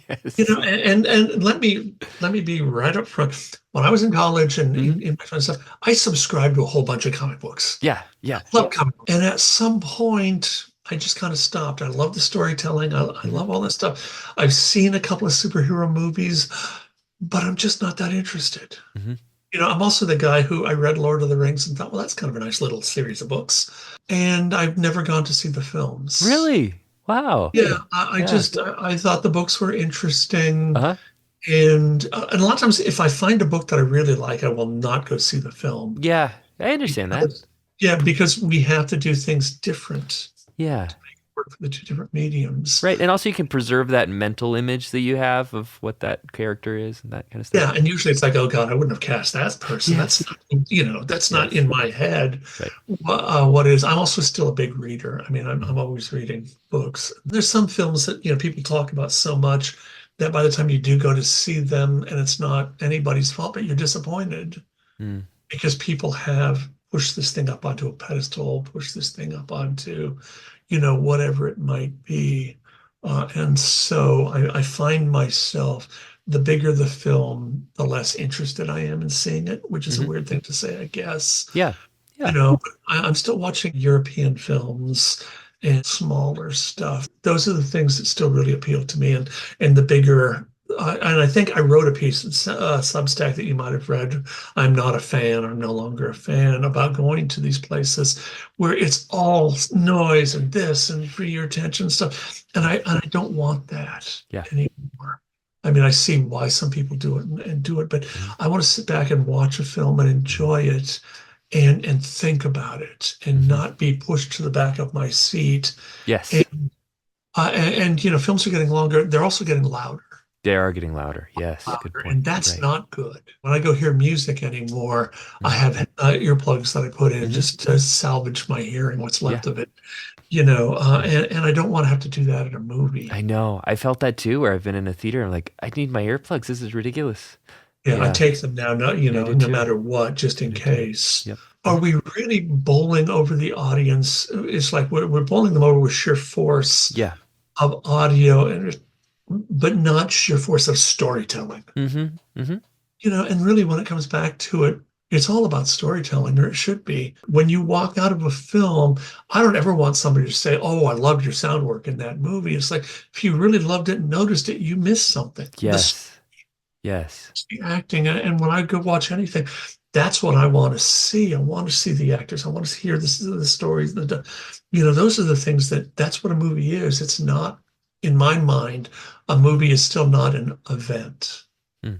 Yes. And let me be right up front. When I was in college and in my friends' stuff, I subscribed to a whole bunch of comic books. Yeah. I love comic books. And at some point, I just kind of stopped. I love the storytelling. I love all that stuff. I've seen a couple of superhero movies, but I'm just not that interested. I'm also the guy who I read Lord of the Rings and thought, well, that's kind of a nice little series of books. And I've never gone to see the films. Really? Wow. Yeah, I thought the books were interesting. And a lot of times, if I find a book that I really like, I will not go see the film. Yeah, I understand that. Because, yeah, because we have to do things different Yeah. to make it work for the two different mediums. Right. And also you can preserve that mental image that you have of what that character is and that kind of stuff. Yeah, and usually it's like, oh God, I wouldn't have cast that person. That's Yes. not, that's not Yes. in my head. Right. What is? I'm also still a big reader. I mean, I'm always reading books. There's some films that people talk about so much that by the time you do go to see them, and it's not anybody's fault, but you're disappointed Mm. because people have pushed this thing up onto a pedestal, pushed this thing up onto, whatever it might be. And so I find myself, the bigger the film, the less interested I am in seeing it, which is a Hmm. weird thing to say, I guess. Yeah. Yeah. But I'm still watching European films and smaller stuff. Those are the things that still really appeal to me. And the bigger, and I think I wrote a piece in Substack that you might have read. I'm not a fan, or no longer a fan, about going to these places where it's all noise and this and for your attention stuff. And I don't want that Yeah. anymore. I mean, I see why some people do it and do it, but Mhm. I want to sit back and watch a film and enjoy it and think about it and Mhm. not be pushed to the back of my seat. Yes. And films are getting longer. They're also getting louder, They are getting louder. Yes. Good point. and that's Right. not good. When I go hear music anymore, I Mhm. have earplugs that I put in Mhm. just to salvage my hearing, what's Yeah. left of it. Yeah. And I don't want to have to do that in a movie. I know. I felt that too, where I've been in a theater. I'm like, I need my earplugs. This is ridiculous. Yeah, I Yeah. take them now, Yeah, I do no too. matter what, just I in do too. case. Yep. Are we really bowling over the audience? It's like we're bowling them over with sheer force Yeah. of audio, but not sheer force of storytelling. Mm-hmm. Mm-hmm. And really when it comes back to it, it's all about storytelling, or it should be. When you walk out of a film, I don't ever want somebody to say, "Oh, I loved your sound work in that movie." It's like, if you really loved it and noticed it, you missed something. Yes. Yes. The acting, and when I go watch anything, that's what I want to see. I want to see the actors. I want to hear the stories. Those are the things that's what a movie is. It's not, in my mind, a movie is still not an event. Mm.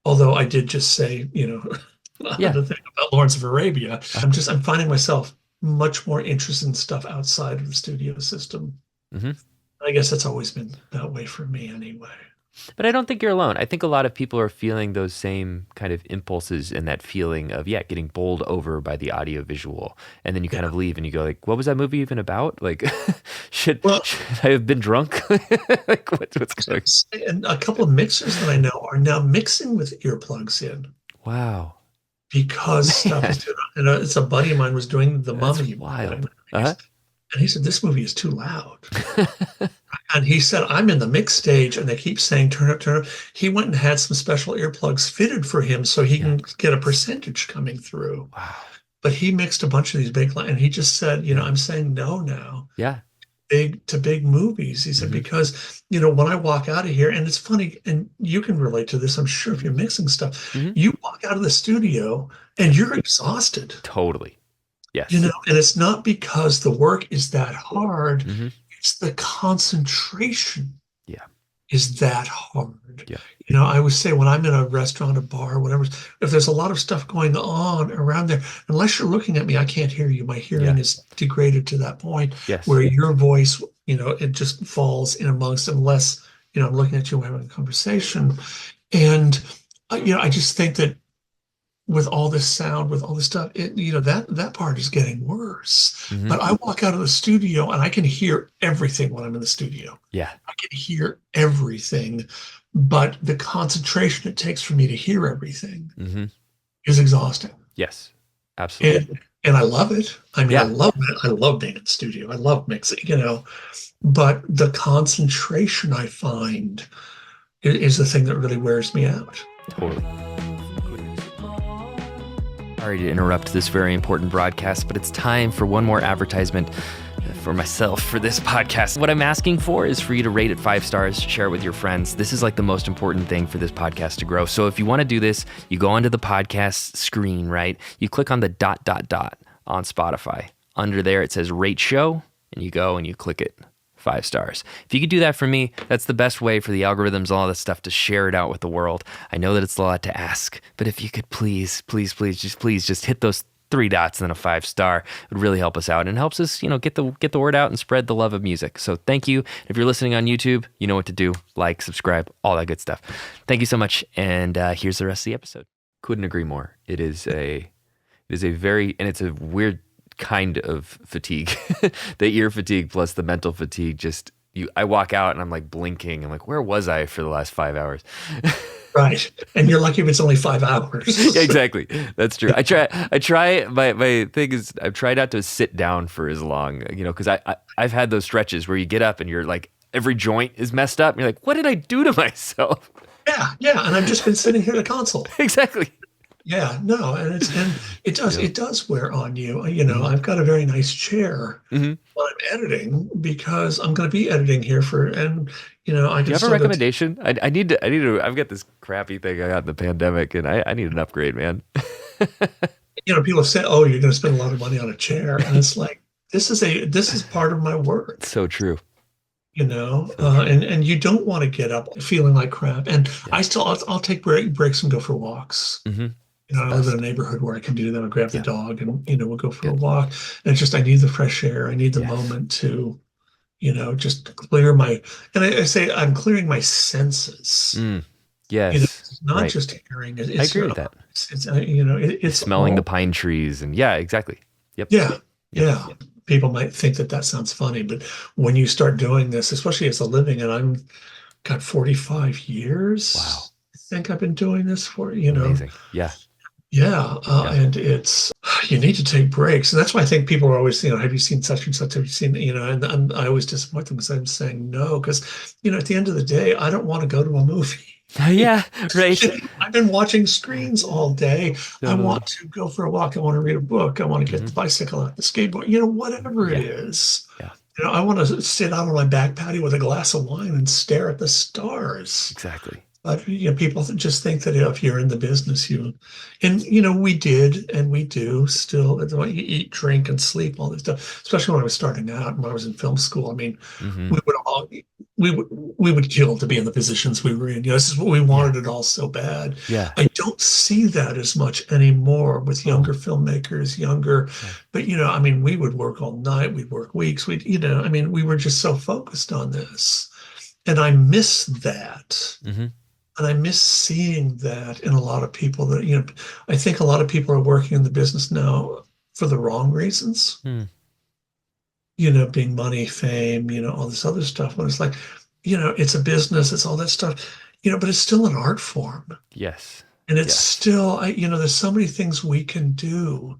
Although I did just say, Yeah. the thing about Lawrence of Arabia, Uh-huh. I'm finding myself much more interested in stuff outside of the studio system. Mm-hmm. I guess that's always been that way for me anyway. But I don't think you're alone. I think a lot of people are feeling those same kind of impulses and that feeling of, yeah, getting bowled over by the audio visual. And then you kind Yeah. of leave and you go like, what was that movie even about? Like, Well, should I have been drunk? Like, what's going? and a couple of mixers that I know are now mixing with earplugs in Wow. because stuff Man, is too. It's a buddy of mine was doing The that's Mummy, wild. Uh-huh. and he said this movie is too loud. And he said, I'm in the mix stage, and they keep saying, turn up, turn up. He went and had some special earplugs fitted for him so he Yeah. can get a percentage coming through. Wow. But he mixed a bunch of these big, and he just said, Yeah. I'm saying no now, Yeah. big movies. He said, Mm-hmm. because, when I walk out of here, and it's funny, and you can relate to this, I'm sure, if you're mixing stuff, Mm-hmm. you walk out of the studio and you're exhausted, Totally. Yes. and it's not because the work is that hard. Mm-hmm. It's the concentration Yeah. is that hard. Yeah. I always say when I'm in a restaurant, a bar, whatever, if there's a lot of stuff going on around there, unless you're looking at me, I can't hear you. My hearing Yeah. is degraded to that point Yes. where your voice, it just falls in amongst, unless, I'm looking at you, we're having a conversation. And, I just think that with all this sound, with all this stuff, that part is getting worse. Mm-hmm. But I walk out of the studio and I can hear everything when I'm in the studio. Yeah. I can hear everything, but the concentration it takes for me to hear everything Mm-hmm. is exhausting. Yes. Absolutely. And I love it. I mean, Yeah. I love being in the studio. I love mixing, but the concentration I find is the thing that really wears me out. Totally. Sorry to interrupt this very important broadcast, but it's time for one more advertisement for myself for this podcast. What I'm asking for is for you to rate it 5 stars, share it with your friends. This is like the most important thing for this podcast to grow. So if you want to do this, you go onto the podcast screen, right? You click on the ... on Spotify. Under there, it says rate show, and you go and you click it. 5 stars. If you could do that for me, that's the best way for the algorithms and all that stuff to share it out with the world. I know that it's a lot to ask, but if you could please just hit those 3 dots and then a 5 star, it would really help us out and helps us, get the word out and spread the love of music. So thank you. If you're listening on YouTube, you know what to do. Like, subscribe, all that good stuff. Thank you so much. And here's the rest of the episode. Couldn't agree more. It's a weird kind of fatigue. The ear fatigue plus the mental fatigue. I walk out and I'm like blinking. I'm like, where was I for the last 5 hours? Right. And you're lucky if it's only 5 hours. Exactly. That's true. I try, my thing is I've tried not to sit down for as long, because I've had those stretches where you get up and you're like, every joint is messed up. And you're like, what did I do to myself? Yeah. And I've just been sitting here at a console. Exactly. Yeah, no, and it does wear on you. I've got a very nice chair when I'm editing because I'm going to be editing here I can. Do you have a recommendation? I need to. I've got this crappy thing I got in the pandemic, and I need an upgrade, man. People say, "Oh, you're going to spend a lot of money on a chair," and it's like this is part of my work. So true. And you don't want to get up feeling like crap. And I'll take breaks and go for walks. Mm-hmm. I live in a neighborhood where I can do that. I'll grab the dog and, we'll go for a walk. And it's just, I need the fresh air. I need the moment to, just clear and I say I'm clearing my senses. Yes. It's not just hearing. I agree with that. It's smelling the pine trees and exactly. Yep. Yeah. People might think that sounds funny, but when you start doing this, especially as a living, and I'm got 45 years. Wow. I think I've been doing this for, Amazing. Yeah. And it's, you need to take breaks. And that's why I think people are always, have you seen such and such? Have you seen, and I always disappoint them because I'm saying no, because, at the end of the day, I don't want to go to a movie. Yeah, right. I've been watching screens all day. I want to go for a walk. I want to read a book. I want to get the bicycle out, the skateboard, whatever it is. Yeah. I want to sit out on my back patio with a glass of wine and stare at the stars. Exactly. But people just think that if you're in the business, we did and we do still. You eat, drink, and sleep, all this stuff. Especially when I was starting out and when I was in film school. I mean, we would kill to be in the positions we were in. This is what we wanted it all so bad. Yeah. I don't see that as much anymore with younger filmmakers, But we would work all night. We'd work weeks. We were just so focused on this, and I miss that. Mm-hmm. And I miss seeing that in a lot of people that, I think a lot of people are working in the business now for the wrong reasons, being money, fame, all this other stuff. When it's like, it's a business, it's all that stuff, but it's still an art form. Yes. And it's still, there's so many things we can do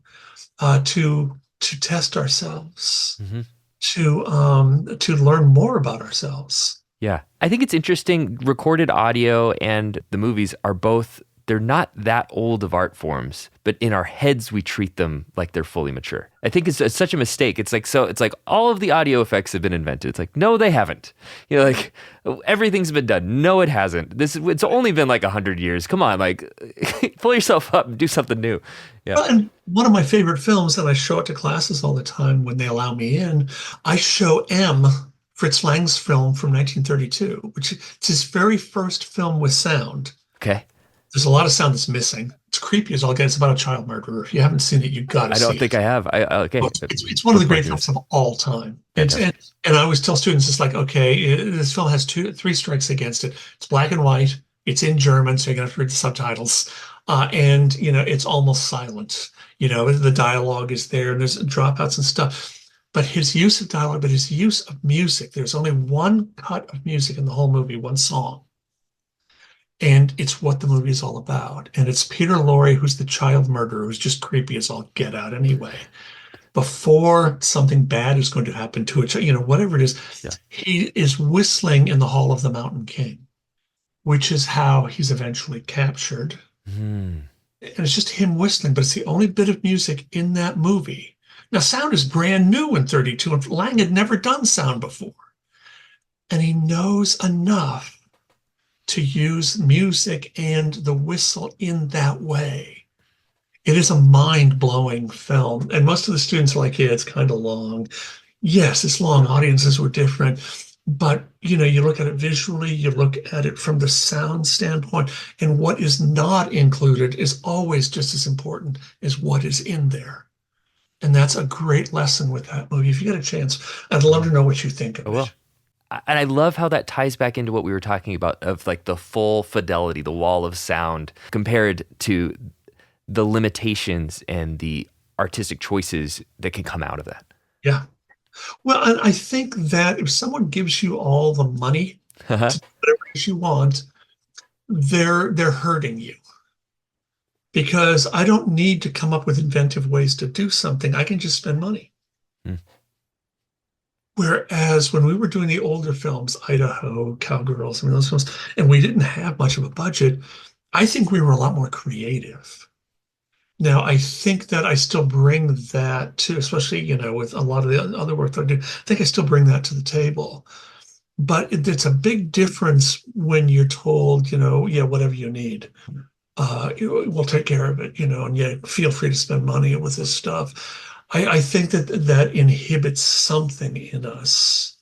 to test ourselves, to learn more about ourselves. Yeah. I think it's interesting. Recorded audio and the movies are both, they're not that old of art forms, but in our heads, we treat them like they're fully mature. I think it's such a mistake. It's like all of the audio effects have been invented. It's like, no, they haven't. Everything's been done. No, it hasn't. It's only been like 100 years. Come on, pull yourself up and do something new. Yeah. Well, and one of my favorite films, and I show it to classes all the time when they allow me in, I show Fritz Lang's film from 1932, which is his very first film with sound. Okay. There's a lot of sound that's missing. It's creepy as all get. It's about a child murderer. If you haven't seen it, you've got to see it. I don't think I have. Okay. Well, it's one of the great films of all time. And I always tell students, it's like, okay, this film has 3 strikes against it. It's black and white. It's in German, so you're going to have to read the subtitles. And, it's almost silent. The dialogue is there, and there's dropouts and stuff. But his use of dialogue, but his use of music, there's only one cut of music in the whole movie, one song. And it's what the movie is all about. And it's Peter Lorre, who's the child murderer, who's just creepy as all get out anyway. Before something bad is going to happen to a child, whatever it is, he is whistling in the Hall of the Mountain King, which is how he's eventually captured. And it's just him whistling, but it's the only bit of music in that movie. Now, sound is brand new in 32, and Lang had never done sound before. And he knows enough to use music and the whistle in that way. It is a mind-blowing film. And most of the students are like, yeah, it's kind of long. Yes, it's long. Audiences were different, but you look at it visually, you look at it from the sound standpoint, and what is not included is always just as important as what is in there. And that's a great lesson with that movie. If you get a chance, I'd love to Mhm. know what you think I of will. it. And I love how that ties back into what we were talking about of like the full fidelity, the wall of sound, compared to the limitations and the artistic choices that can come out of that. Yeah. Well, and I think that if someone gives you all the money to do whatever it is you want, they're hurting you because I don't need to come up with inventive ways to do something. I can just spend money. Mm. Whereas when we were doing the older films, Idaho, Cowgirls, I mean those films, and we didn't have much of a budget, I think we were a lot more creative. Now, I think that I still bring that to, especially, with a lot of the other work that I do, I think I still bring that to the table. But it's a big difference when you're told, yeah, whatever you need, we'll take care of it, and yeah, feel free to spend money with this stuff. I think that inhibits something in us.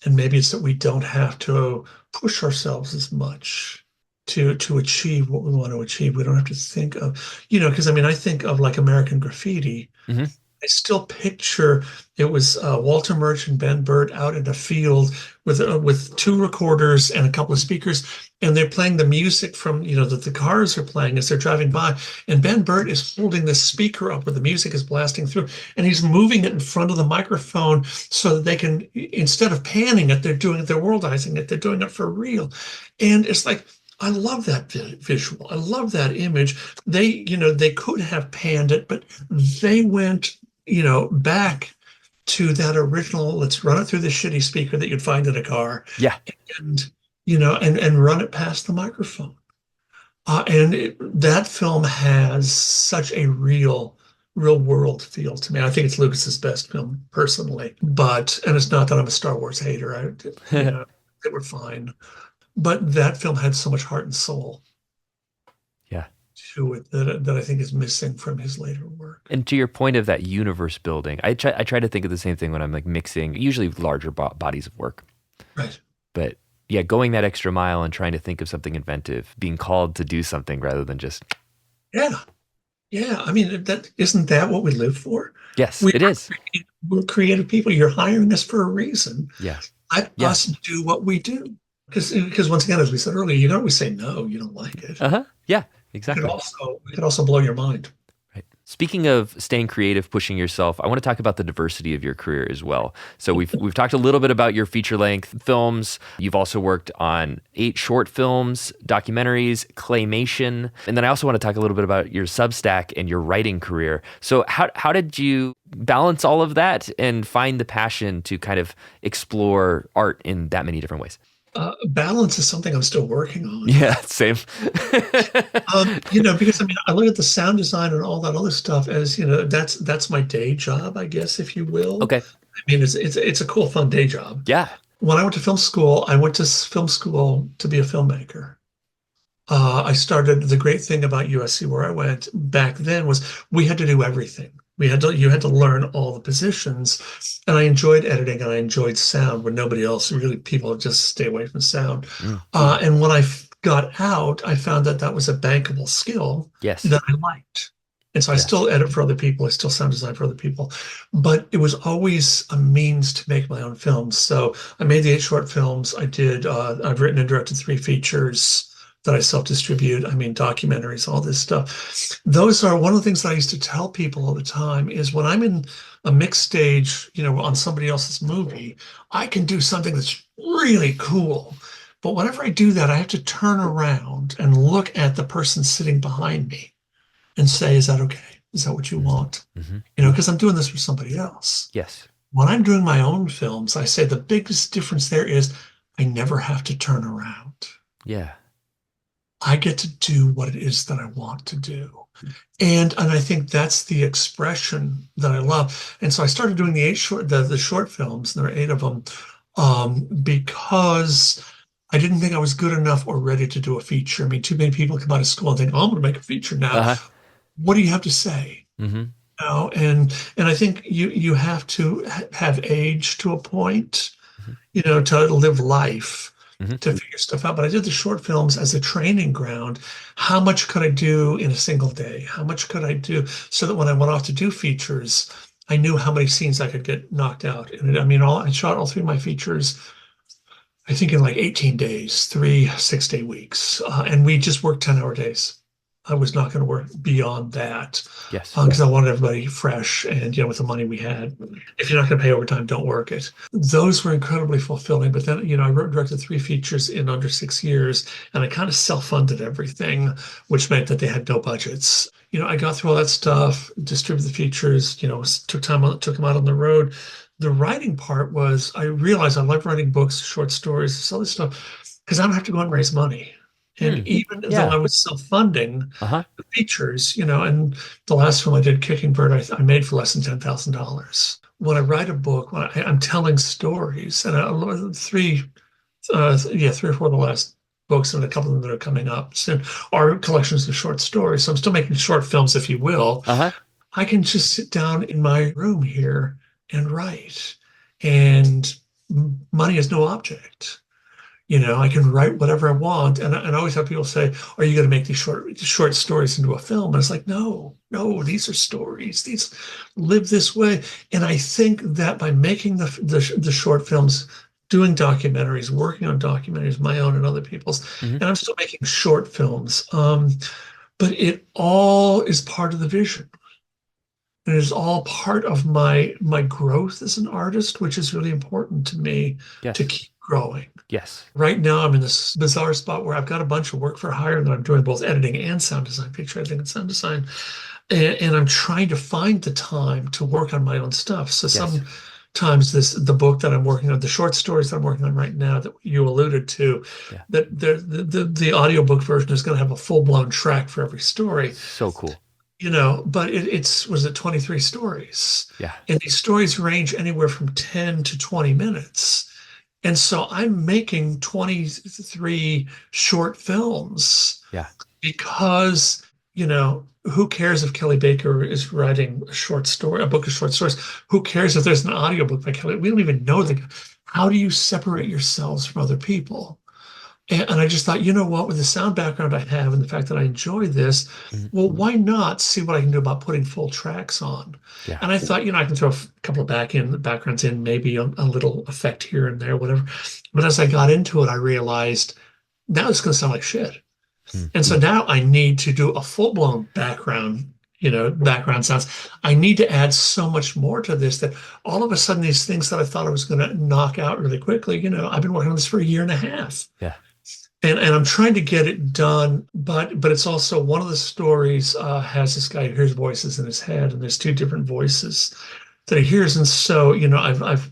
And maybe it's that we don't have to push ourselves as much to achieve what we want to achieve. We don't have to think of, because I mean, I think of like American Graffiti. Hmm. I still picture it was Walter Murch and Ben Burt out in a field with two recorders and a couple of speakers, and they're playing the music from that the cars are playing as they're driving by, and Ben Burt is holding this speaker up where the music is blasting through, and he's moving it in front of the microphone so that they can, instead of panning it, they're worldizing it, they're doing it for real, and it's like. I love that visual. I love that image. They could have panned it, but they went back to that original, let's run it through the shitty speaker that you'd find in a car Yeah. and, and run it past the microphone. That film has such a real world feel to me. I think it's Lucas's best film personally, and it's not that I'm a Star Wars hater. They were fine, but that film had so much heart and soul Yeah. to it that I think is missing from his later work. And to your point of that universe building, I try to think of the same thing when I'm like mixing usually larger bodies of work. Right. But yeah, going that extra mile and trying to think of something inventive, being called to do something rather than just Yeah. Yeah, I mean, that isn't that what we live for? yes, We it is. we're creative people. You're hiring us for a reason. Yeah. Let Yeah. us do what we do. Because once again, as we said earlier, you can always say no, you don't like it. Uh-huh. Yeah, We could exactly. also we could also blow your mind. Right. Speaking of staying creative, pushing yourself, I want to talk about the diversity of your career as well. So we've talked a little bit about your feature-length films. You've also worked on 8 short films, documentaries, claymation, and then I also want to talk a little bit about your Substack and your writing career. So how did you balance all of that and find the passion to kind of explore art in that many different ways? Balance is something I'm still working on. Yeah, same. Because I mean, I look at the sound design and all that other stuff as, that's my day job, I guess, if you will. Okay. I mean, it's a cool, fun day job. Yeah. When I went to film school, I went to film school to be a filmmaker. I started, the great thing about USC where I went back then was we had to do everything. You had to learn all the positions, and I enjoyed editing and I enjoyed sound when nobody else really, people just stay away from sound. Mm. And when I got out, I found that was a bankable skill Yes. that I liked. And so I Yes. still edit for other people. I still sound design for other people, but it was always a means to make my own films. So I made the 8 short films. I've written and directed 3 features that I self-distribute. I mean, documentaries, all this stuff. Those are one of the things that I used to tell people all the time is when I'm in a mixed stage, on somebody else's movie, I can do something that's really cool. But whenever I do that, I have to turn around and look at the person sitting behind me and say, is that okay? Is that what you want? Mm-hmm. Because I'm doing this for somebody else. Yes. When I'm doing my own films, I say the biggest difference there is I never have to turn around. Yeah. I get to do what it is that I want to do. And I think that's the expression that I love. And so I started doing the short films, there are 8 of them, because I didn't think I was good enough or ready to do a feature. I mean, too many people come out of school and think, oh, I'm going to make a feature now. Uh-huh. What do you have to say? Mm-hmm. And I think you have to have age to a point, Mhm. to live life, Mhm. to figure stuff out. But I did the short films as a training ground. How much could I do in a single day? How much could I do so that when I went off to do features, I knew how many scenes I could get knocked out. And I mean, I shot all three of my features, I think in like 18 days, 3 6-day weeks. And we just worked 10-hour days. I was not going to work beyond that Yes. because I wanted everybody fresh and, with the money we had. If you're not going to pay overtime, don't work it. Those were incredibly fulfilling. But then, I wrote and directed 3 features in under 6 years, and I kind of self-funded everything, which meant that they had no budgets. I got through all that stuff, distributed the features, took them out on the road. The writing part was I realized I love writing books, short stories, this other stuff, because I don't have to go out and raise money. And Hmm. even though Yeah. I was self-funding Uh-huh. the features, and the last film I did, Kicking Bird, I made for less than $10,000. When I write a book, when I'm telling stories, and three or four of the last books and a couple of them that are coming up soon are collections of short stories. So I'm still making short films, if you will. Uh-huh. I can just sit down in my room here and write, and money is no object. I can write whatever I want, and I always have people say, "Are you going to make these short stories into a film?" And it's like, no, no, these are stories. These live this way, and I think that by making the short films, doing documentaries, working on documentaries, my own and other people's, Hmm. and I'm still making short films, but it all is part of the vision. It is all part of my growth as an artist, which is really important to me to Yes. keep growing. Yes. Right now, I'm in this bizarre spot where I've got a bunch of work for hire that I'm doing both editing and sound design, picture editing and sound design. And I'm trying to find the time to work on my own stuff. So Yes. sometimes the book that I'm working on, the short stories that I'm working on right now that you alluded to, Yeah. that the audiobook version is going to have a full-blown track for every story, So cool. but it's was it 23 stories. Yeah. And these stories range anywhere from 10 to 20 minutes. And so I'm making 23 short films Yeah. because, who cares if Kelley Baker is writing a book of short stories? Who cares if there's an audiobook by Kelley? We don't even know how do you separate yourselves from other people? And I just thought, you know what, with the sound background I have and the fact that I enjoy this, Mhm. well, why not see what I can do about putting full tracks on? Yeah. And I thought, I can throw a couple of backgrounds in, maybe a little effect here and there, whatever. But as I got into it, I realized now it's going to sound like shit. Mm. And so now I need to do a full-blown background sounds. I need to add so much more to this that all of a sudden these things that I thought I was going to knock out really quickly, I've been working on this for a year and a half. Yeah. And I'm trying to get it done, but it's also one of the stories has this guy who hears voices in his head, and there's two different voices that he hears. And so, I've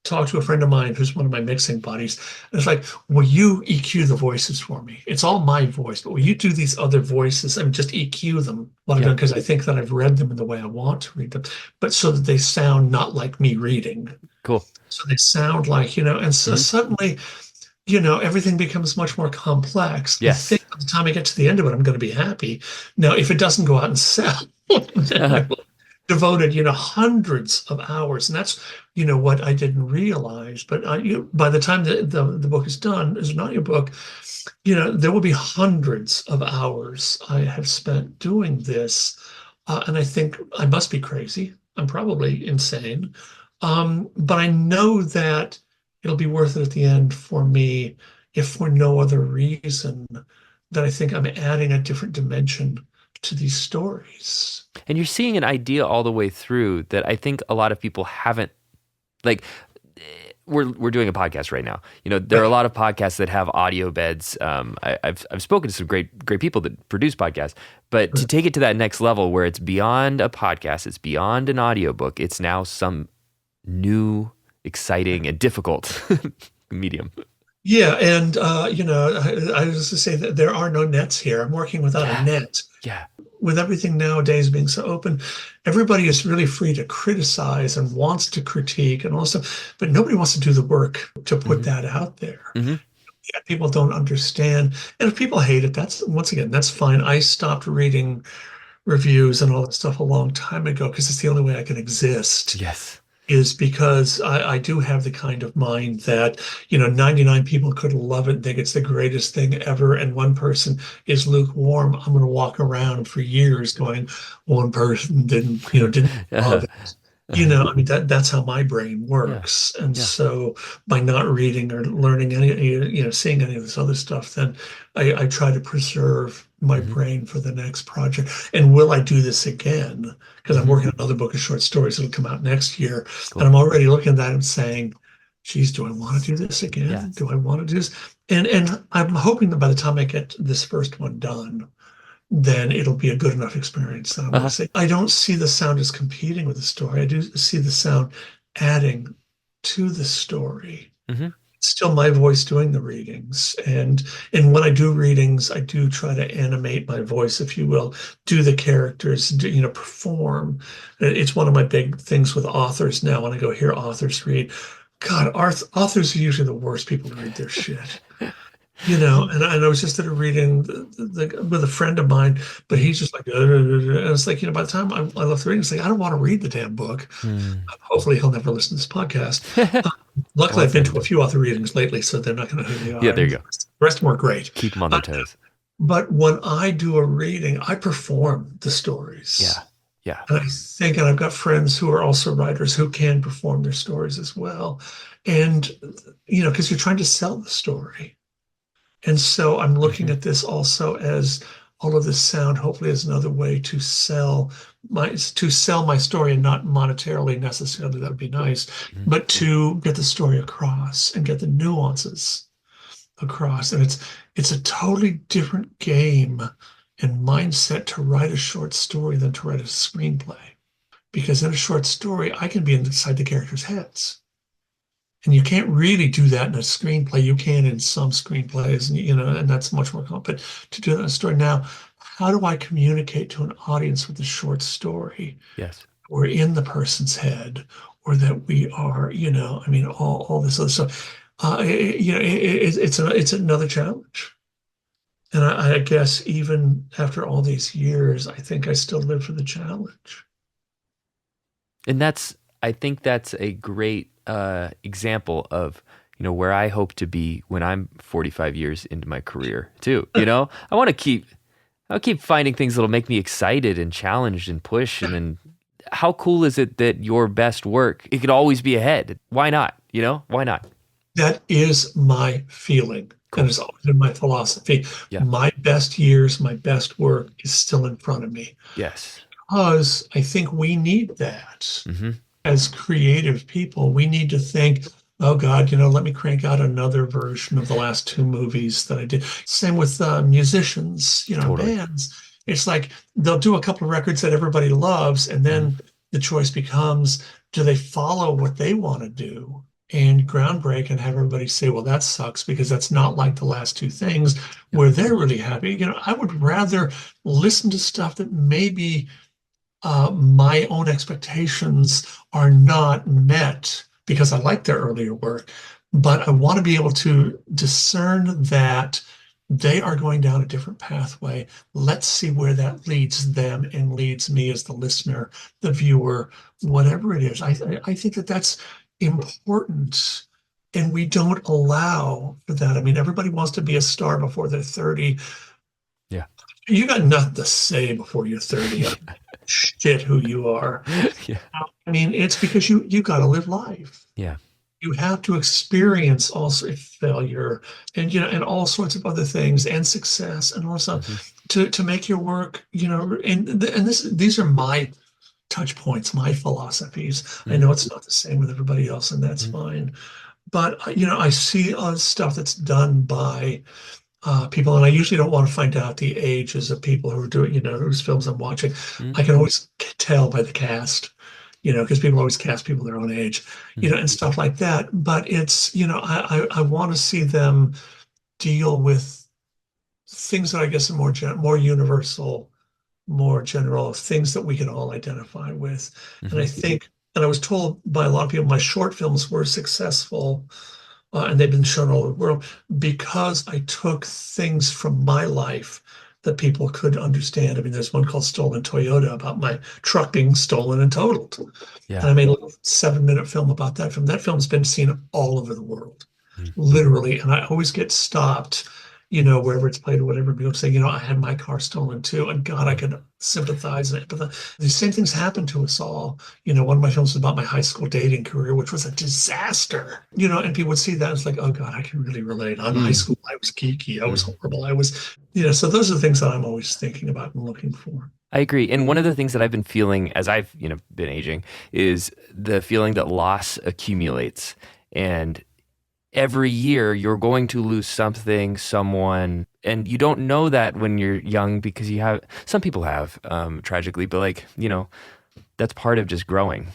talked to a friend of mine who's one of my mixing buddies. And it's like, will you EQ the voices for me? It's all my voice, but will you do these other voices? I mean, just EQ them what I've Yeah. done, because I think that I've read them in the way I want to read them, but so that they sound not like me reading. Cool. So they sound like, and so Mhm. suddenly everything becomes much more complex. I Yes. think by the time I get to the end of it, I'm going to be happy. Now, if it doesn't go out and sell, then I will devoted, hundreds of hours, and that's, what I didn't realize. But by the time the book is done, as an audiobook, there will be hundreds of hours I have spent doing this, and I think I must be crazy. I'm probably insane, but I know that it'll be worth it at the end for me, if for no other reason that I think I'm adding a different dimension to these stories. And you're seeing an idea all the way through that I think a lot of people haven't, like, we're doing a podcast right now. There are a Right. lot of podcasts that have audio beds. I've spoken to some great people that produce podcasts, but to take it to that next level where it's beyond a podcast, it's beyond an audiobook, it's now some new, exciting, and difficult medium. Yeah, and I was to say that there are no nets here. I'm working without a Yeah, net. yeah, With everything nowadays being so open, everybody is really free to criticize and wants to critique and all stuff, but nobody wants to do the work to put hmm that out there. hmm Yeah, people don't understand. And if people hate it, that's once again, that's fine. I stopped reading reviews and all that stuff a long time ago because it's the only way I can exist. Yes. Is because I do have the kind of mind that, 99 people could love it, think it's the greatest thing ever, and one person is lukewarm. I'm going to walk around for years going, one person didn't love Uh-huh. it. Uh-huh. I mean, that's how my brain Yeah. works. And Yeah. so by not reading or learning any, seeing any of this other stuff, then I try to preserve my Hmm. brain for the next project. And will I do this again? Because I'm Hmm. working on another book of short stories that'll come out next year. And Cool. I'm already looking at that and saying, geez, do I want to do this Yeah. again? Do I want to do this? And I'm hoping that by the time I get this first one done, then it'll be a good enough experience that I want Uh-huh. to say. I don't see the sound as competing with the story. I do see the sound adding to the story. Hmm. It's still my voice doing the readings. And when I do readings, I do try to animate my voice, if you will, do the characters, perform. It's one of my big things with authors now when I go hear authors read. God, authors are usually the worst people to read their shit. And I was just at a reading with a friend of mine, but Hmm. he's just like, and it's like, by the time I left the reading, it's like, I don't want to read the damn book. Hmm. Hopefully, he'll never listen to this podcast. Uh, I Luckily, won't I've say been to a anything. few author readings lately, so they're not going to know who they Yeah, are. there And you the go. rest of them are great. Keep them on their Uh, toes. but when I do a reading, I perform the Yeah. stories. Yeah. And I've got friends who are also writers who can perform their stories as well. And, because you're trying to sell the story. And so I'm looking Hmm. at this also as all of this sound, hopefully, as another way to sell my story, and not monetarily necessarily, that would be nice, Hmm. but to get the story across and get the nuances across. And it's a totally different game and mindset to write a short story than to write a screenplay. Because in a short story, I can be inside the characters' heads. And you can't really do that in a screenplay. You can in some screenplays, and that's much more common. But to do that in a story now, how do I communicate to an audience with a short story? Yes. We're in the person's head, or that we are, I mean, all this other stuff. It's another challenge. And I guess even after all these years, I think I still live for the challenge. And I think that's a great example of, where I hope to be when I'm 45 years into my career too. I'll keep finding things that'll make me excited and challenged and push. And then how cool is it that your best work, it could always be ahead? Why not? Why not? That is my feeling. And Cool. it's always been my philosophy. Yeah. My best years, my best work is still in front of me. Yes. Because I think we need that Hmm. as creative people. We need to think, oh God, let me crank out another version of the last two movies that I did. Same with musicians, Totally. bands. It's like they'll do a couple of records that everybody loves, and Hmm. then the choice becomes, do they follow what they want to do and groundbreak and have everybody say, well, that sucks because that's not like the last two things Yep. where they're really happy. I would rather listen to stuff that maybe my own expectations are not met because I like their earlier work, but I want to be able to discern that they are going down a different pathway. Let's see where that leads them and leads me as the listener, the viewer, whatever it is. I think that that's important. And we don't allow for that. I mean, everybody wants to be a star before they're 30. Yeah. You got nothing to say before you're 30. Shit who you are. Yeah. I mean, it's because you got to live life. Yeah. You have to experience also failure and all sorts of other things and success and all stuff Hmm. to make your work, and these are my touch points, my philosophies. I Hmm. know it's not the same with everybody else, and that's Hmm. fine. But I see stuff that's done by people, and I usually don't want to find out the ages of people who are doing, whose films I'm watching. Hmm. I can always tell by the cast, because people always cast people their own age, Hmm. and stuff like that. But it's, I want to see them deal with things that I guess are more universal, more general, things that we can all identify with. And Hmm. I think, and I was told by a lot of people, my short films were successful, and they've been shown all over the world because I took things from my life that people could understand. I mean, there's one called Stolen Toyota about my truck being stolen and totaled. And Yeah. I made a little 7-minute film about that film. That film's been seen all over the world, Mm. literally. And I always get stopped, wherever it's played or whatever, people say, I had my car stolen too. And God, I could sympathize and empathize. The same things happen to us all. One of my films was about my high school dating career, which was a disaster, and people would see that. It's like, oh God, I can really relate. I'm high Mm. school. I was geeky. I was Mm. horrible. So those are the things that I'm always thinking about and looking for. I agree. And one of the things that I've been feeling as I've, been aging is the feeling that loss accumulates. And every year you're going to lose something, someone, and you don't know that when you're young because some people have, tragically, but that's part of just growing.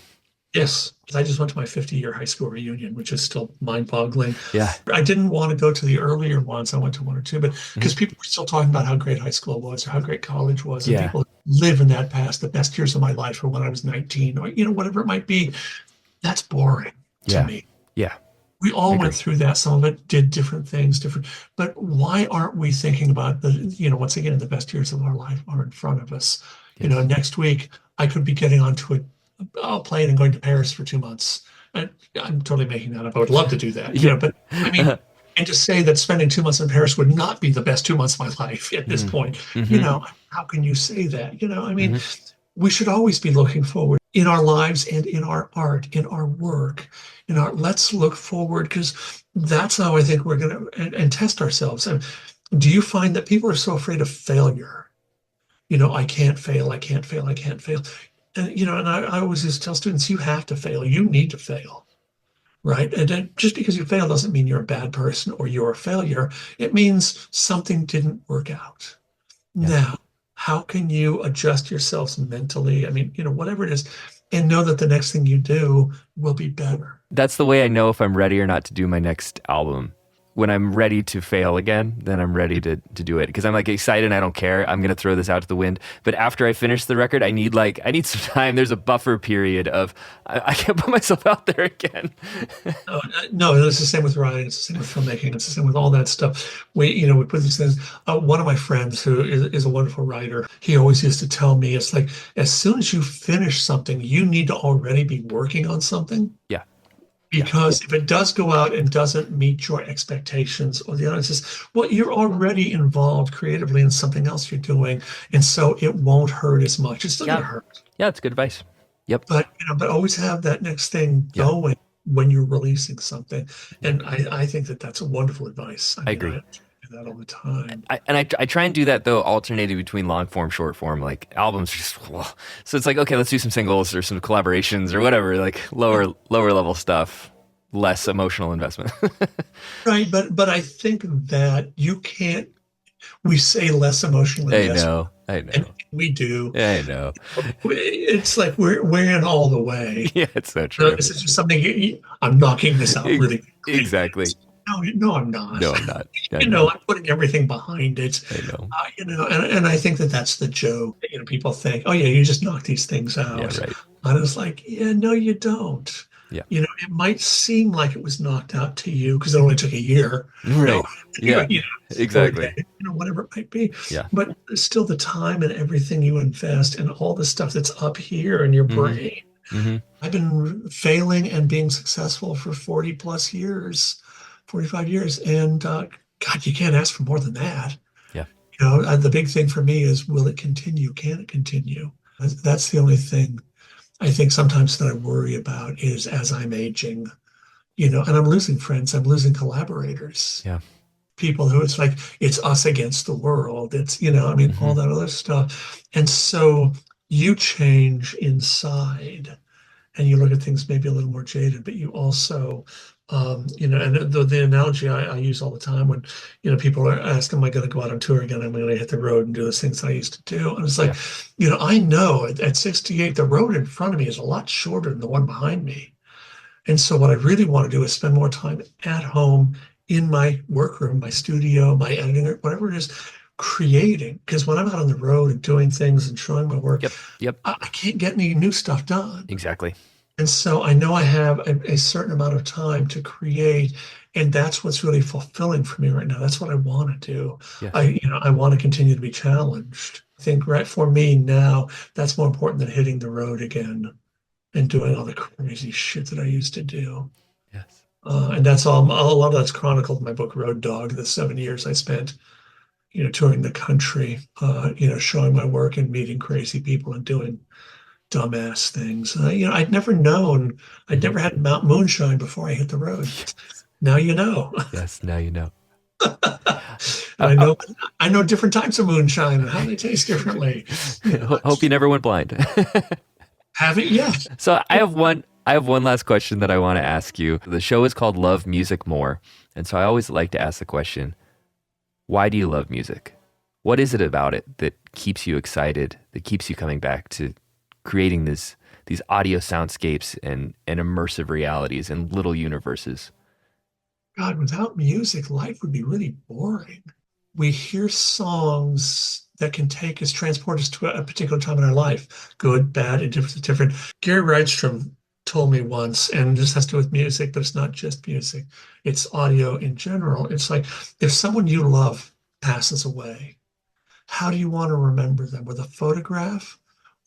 Yes, I just went to my 50-year high school reunion, which is still mind-boggling. Yeah. I didn't want to go to the earlier ones. I went to one or two, but because Mhm. people were still talking about how great high school was or how great college was, and Yeah. people live in that past, the best years of my life were when I was 19, or whatever it might be. That's boring to Yeah. me. Yeah. We all I agree. went through that. Some of it did different things, but why aren't we thinking about once again, the best years of our life are in front of us. Yes. Next week I could be getting onto a plane and going to Paris for 2 months. And I'm totally making that up. I would love to do that, Yeah. but I mean, and to say that spending 2 months in Paris would not be the best 2 months of my life at this Mhm. point, Mhm. how can you say that? I mean, Mhm. we should always be looking forward in our lives and in our art, in our work, let's look forward because that's how I think we're going to and test ourselves. And do you find that people are so afraid of failure? I can't fail, I can't fail, I can't fail. And, and I always just tell students, you have to fail, you need to fail, right? And then just because you fail doesn't mean you're a bad person or you're a failure. It means something didn't work out. Yeah. Now, how can you adjust yourselves mentally? I mean, whatever it is, and know that the next thing you do will be better. That's the way I know if I'm ready or not to do my next album. When I'm ready to fail again, then I'm ready to do it. Because I'm excited and I don't care. I'm going to throw this out to the wind. But after I finish the record, I need some time. There's a buffer period of, I can't put myself out there again. No, it's the same with writing. It's the same with filmmaking. It's the same with all that stuff. We put these things. One of my friends who is a wonderful writer, he always used to tell me, it's like, as soon as you finish something, you need to already be working on something. Yeah. Because if it does go out and doesn't meet your expectations or the audiences, well, you're already involved creatively in something else you're doing. And so it won't hurt as much. It's still Yeah. going to hurt. Yeah, it's good advice. Yep. But but always have that next thing Yeah. going when you're releasing something. And I think that that's a wonderful advice. I agree. I do that all the time. I try and do that though, alternating between long form, short form, albums. So it's okay, let's do some singles or some collaborations or whatever, lower level stuff, less emotional investment. Right, but I think that you can't. We say less emotional investment. I know. And we do. I know. It's like we're in all the way. Yeah, it's so true. This is just something I'm knocking this out really quickly. Exactly. No, I'm not. No, I'm not. I'm putting everything behind it. I know. And I think that that's the joke. People think, oh yeah, you just knock these things out. Yeah, right. And it's like, yeah, no, you don't. Yeah. It might seem like it was knocked out to you because it only took a year. Right. Yeah. Exactly. Whatever it might be. Yeah. But still the time and everything you invest and all the stuff that's up here in your brain. Mm-hmm. I've been failing and being successful for 40 plus years, 45 years. And God, you can't ask for more than that. Yeah. The big thing for me is, will it continue? Can it continue? That's the only thing I think sometimes that I worry about is as I'm aging, and I'm losing friends, I'm losing collaborators. Yeah. People who it's like, it's us against the world. It's, all that other stuff. And so you change inside and you look at things maybe a little more jaded, but you also, and the analogy I use all the time when, people are asking, am I going to go out on tour again? I'm going to hit the road and do those things that I used to do. And it's like, I know at 68, the road in front of me is a lot shorter than the one behind me. And so what I really want to do is spend more time at home in my workroom, my studio, my editing, whatever it is, creating. Because when I'm out on the road and doing things and showing my work, Yep. I can't get any new stuff done. Exactly. And so I know I have a certain amount of time to create, and that's what's really fulfilling for me right now. That's what I want to do. Yes. I want to continue to be challenged. I think right for me now, that's more important than hitting the road again and doing all the crazy shit that I used to do. Yes. And that's all, a lot of that's chronicled in my book, Road Dog, the 7 years I spent, touring the country, showing my work and meeting crazy people and doing dumbass things. I'd never known, I'd Hmm. never had Mount Moonshine before I hit the road. Now you know. Yes. Now you know. And Uh, uh, I know different types of moonshine and how they taste differently. hope you never went blind. Have it? Yeah. So I have one. I have one last question that I want to ask you. The show is called Love Music More, and so I always like to ask the question: why do you love music? What is it about it that keeps you excited? That keeps you coming back to creating these audio soundscapes and immersive realities and little universes? God, without music, life would be really boring. We hear songs that can take us, transport us to a particular time in our life, good, bad, indifferent, different. Gary Rydstrom told me once, and this has to do with music, but it's not just music, it's audio in general. It's like if someone you love passes away, how do you want to remember them? With a photograph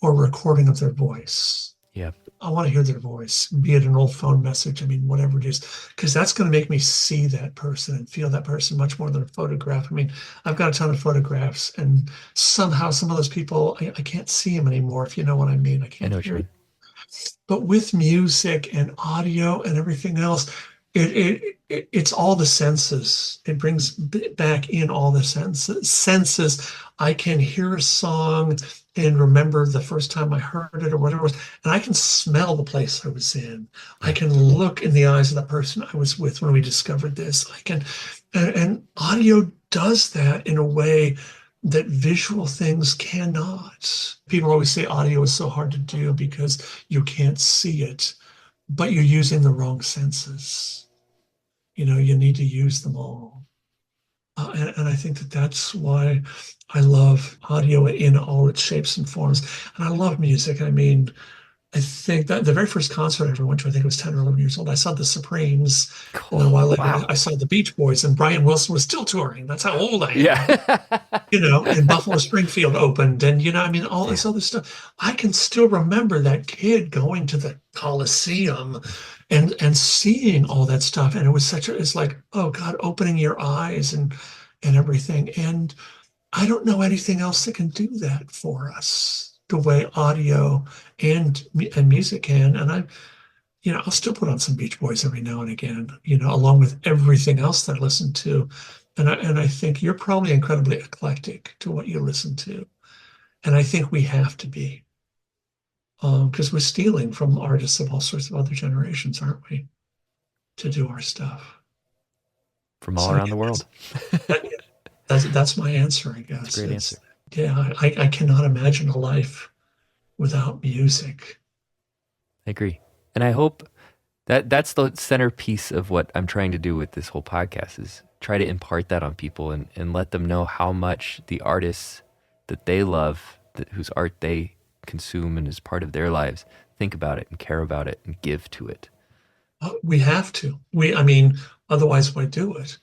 or a recording of their voice? Yeah, I want to hear their voice, be it an old phone message. I mean, whatever it is, because that's going to make me see that person and feel that person much more than a photograph. I mean, I've got a ton of photographs, and somehow some of those people, I can't see them anymore, if you know what I mean. I I can't know what you hear it. mean. But with music and audio and everything else, it's all the senses. It brings back in all the senses. I can hear a song and remember the first time I heard it or whatever it was, and I can smell the place I was in. I Yeah, can look in the eyes of the person I was with when we discovered this. I can, and audio does that in a way that visual things cannot. People always say audio is so hard to do because you can't see it, but you're using the wrong senses. You need to use them all. And I think that that's why I love audio in all its shapes and forms. And I love music. I mean, I think that the very first concert I ever went to, I think I was 10 or 11 years old, I saw the Supremes. And then a cool. while later, Wow. I saw the Beach Boys, and Brian Wilson was still touring. That's how old I am. Yeah. And Buffalo Springfield opened, and I mean, all Yeah. this other stuff. I can still remember that kid going to the Coliseum and seeing all that stuff. And it was it's like, oh God, opening your eyes and everything. And I don't know anything else that can do that for us the way audio and music can. And I'll still put on some Beach Boys every now and again, along with everything else that I listen to. And I think you're probably incredibly eclectic to what you listen to. And I think we have to be, because we're stealing from artists of all sorts of other generations, aren't we, to do our stuff. From all So around yeah, the world. that, that's my answer, I It's a guess. great answer. Yeah, I cannot imagine a life without music. I agree. And I hope that's the centerpiece of what I'm trying to do with this whole podcast is try to impart that on people and let them know how much the artists that they love, whose art they consume and is part of their lives, think about it and care about it and give to it. We have to. I mean, otherwise, why do it?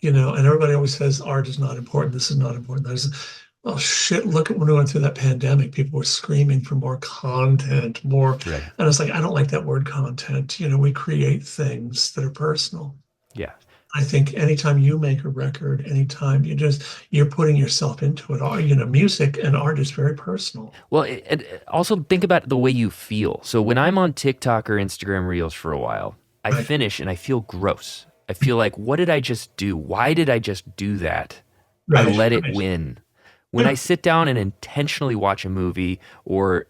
Yeah. And everybody always says art is not important. This is not important. That is, well, shit, look at when we went through that pandemic. People were screaming for more content, more. Right. And it's like, I don't like that word content. We create things that are personal. Yeah. I think anytime you make a record, anytime you're putting yourself into it, or, music and art is very personal. Well, also think about the way you feel. So when I'm on TikTok or Instagram Reels for a while, I Right. finish and I feel gross. I feel like, what did I just do? Why did I just do that? I Right. let it Right. win. When I Yeah. sit down and intentionally watch a movie or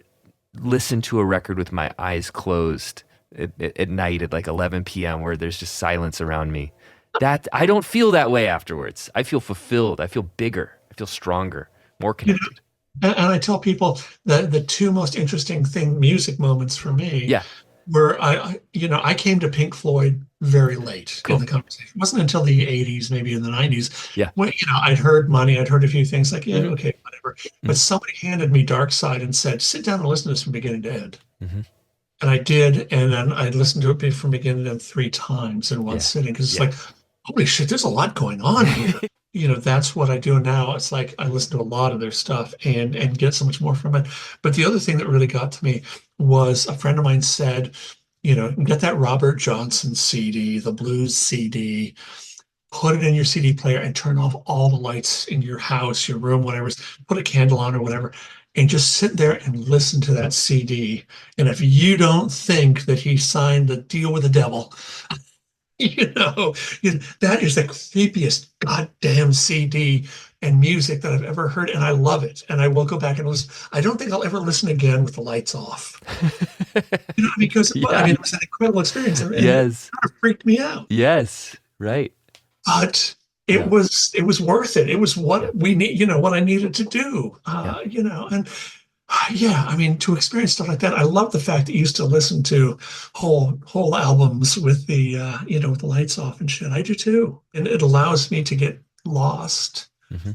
listen to a record with my eyes closed at night at like 11 p.m. where there's just silence around me, that I don't feel that way afterwards. I feel fulfilled. I feel bigger. I feel stronger, more connected. And I tell people that the two most interesting music moments for me Yeah, were I came to Pink Floyd very late in cool. the conversation. It wasn't until the 80s, maybe in the 90s, Yeah. when I'd heard Money, I'd heard a few things like, yeah, Hmm. okay, whatever. Hmm. But somebody handed me Dark Side and said, sit down and listen to this from beginning to end. Hmm. And I did, and then I listened to it from beginning to end 3 times in one Yeah. sitting because it's Yeah. like, holy shit, there's a lot going on here. That's what I do now. It's like I listen to a lot of their stuff and get so much more from it. But the other thing that really got to me was a friend of mine said, get that Robert Johnson CD, the blues CD, put it in your CD player and turn off all the lights in your house, your room, whatever, put a candle on or whatever, and just sit there and listen to that CD. And if you don't think that he signed the deal with the devil, you know, that is the creepiest goddamn CD and music that I've ever heard, and I love it. And I will go back and listen. I don't think I'll ever listen again with the lights off. Because I Yeah. mean, it was an incredible experience, and it Yes. kind of freaked me out. Yes. Right. But it Yeah. was worth it. It was Yeah. what we need, what I needed to do. Yeah. And yeah, I mean, to experience stuff like that, I love the fact that you used to listen to whole albums with the with the lights off and shit. I do too, and it allows me to get lost Hmm.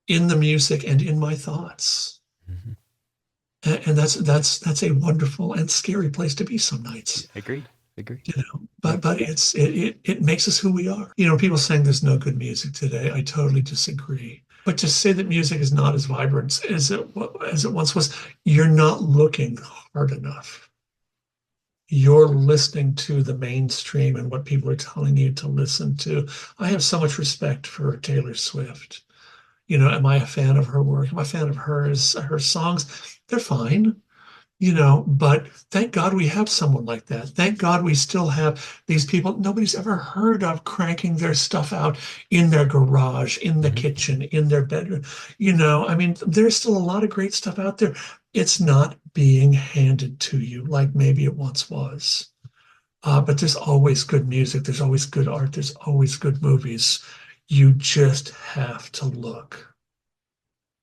in the music and in my thoughts. Hmm. And that's a wonderful and scary place to be some nights. Agreed. Agreed. But Yep. it makes us who we are. People saying there's no good music today. I totally disagree. But to say that music is not as vibrant as it once was, you're not looking hard enough. You're listening to the mainstream and what people are telling you to listen to. I have so much respect for Taylor Swift. Am I a fan of her work? Am I a fan of her songs? They're fine. But thank God we have someone like that. Thank God we still have these people nobody's ever heard of cranking their stuff out in their garage, in the Hmm. kitchen, in their bedroom. I mean, there's still a lot of great stuff out there. It's not being handed to you like maybe it once was. But there's always good music. There's always good art. There's always good movies. You just have to look.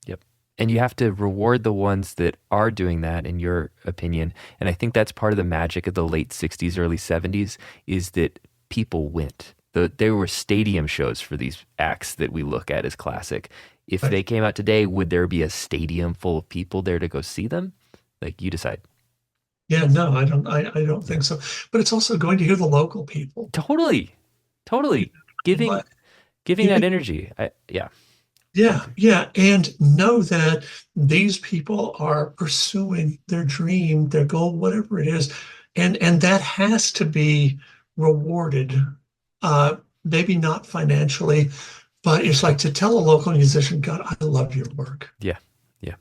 Yep. And you have to reward the ones that are doing that, in your opinion. And I think that's part of the magic of the late 60s, early 70s, is that people went. There were stadium shows for these acts that we look at as classic. If Right. they came out today, would there be a stadium full of people there to go see them? Like, you decide. Yeah, no, I don't Yeah. think so. But it's also going to hear the local people. Totally. Totally. Giving But giving that giving energy. Yeah. Yeah, yeah, and know that these people are pursuing their dream, their goal, whatever it is, and that has to be rewarded. Maybe not financially, but it's like to tell a local musician, God, I love your work. Yeah. Yeah.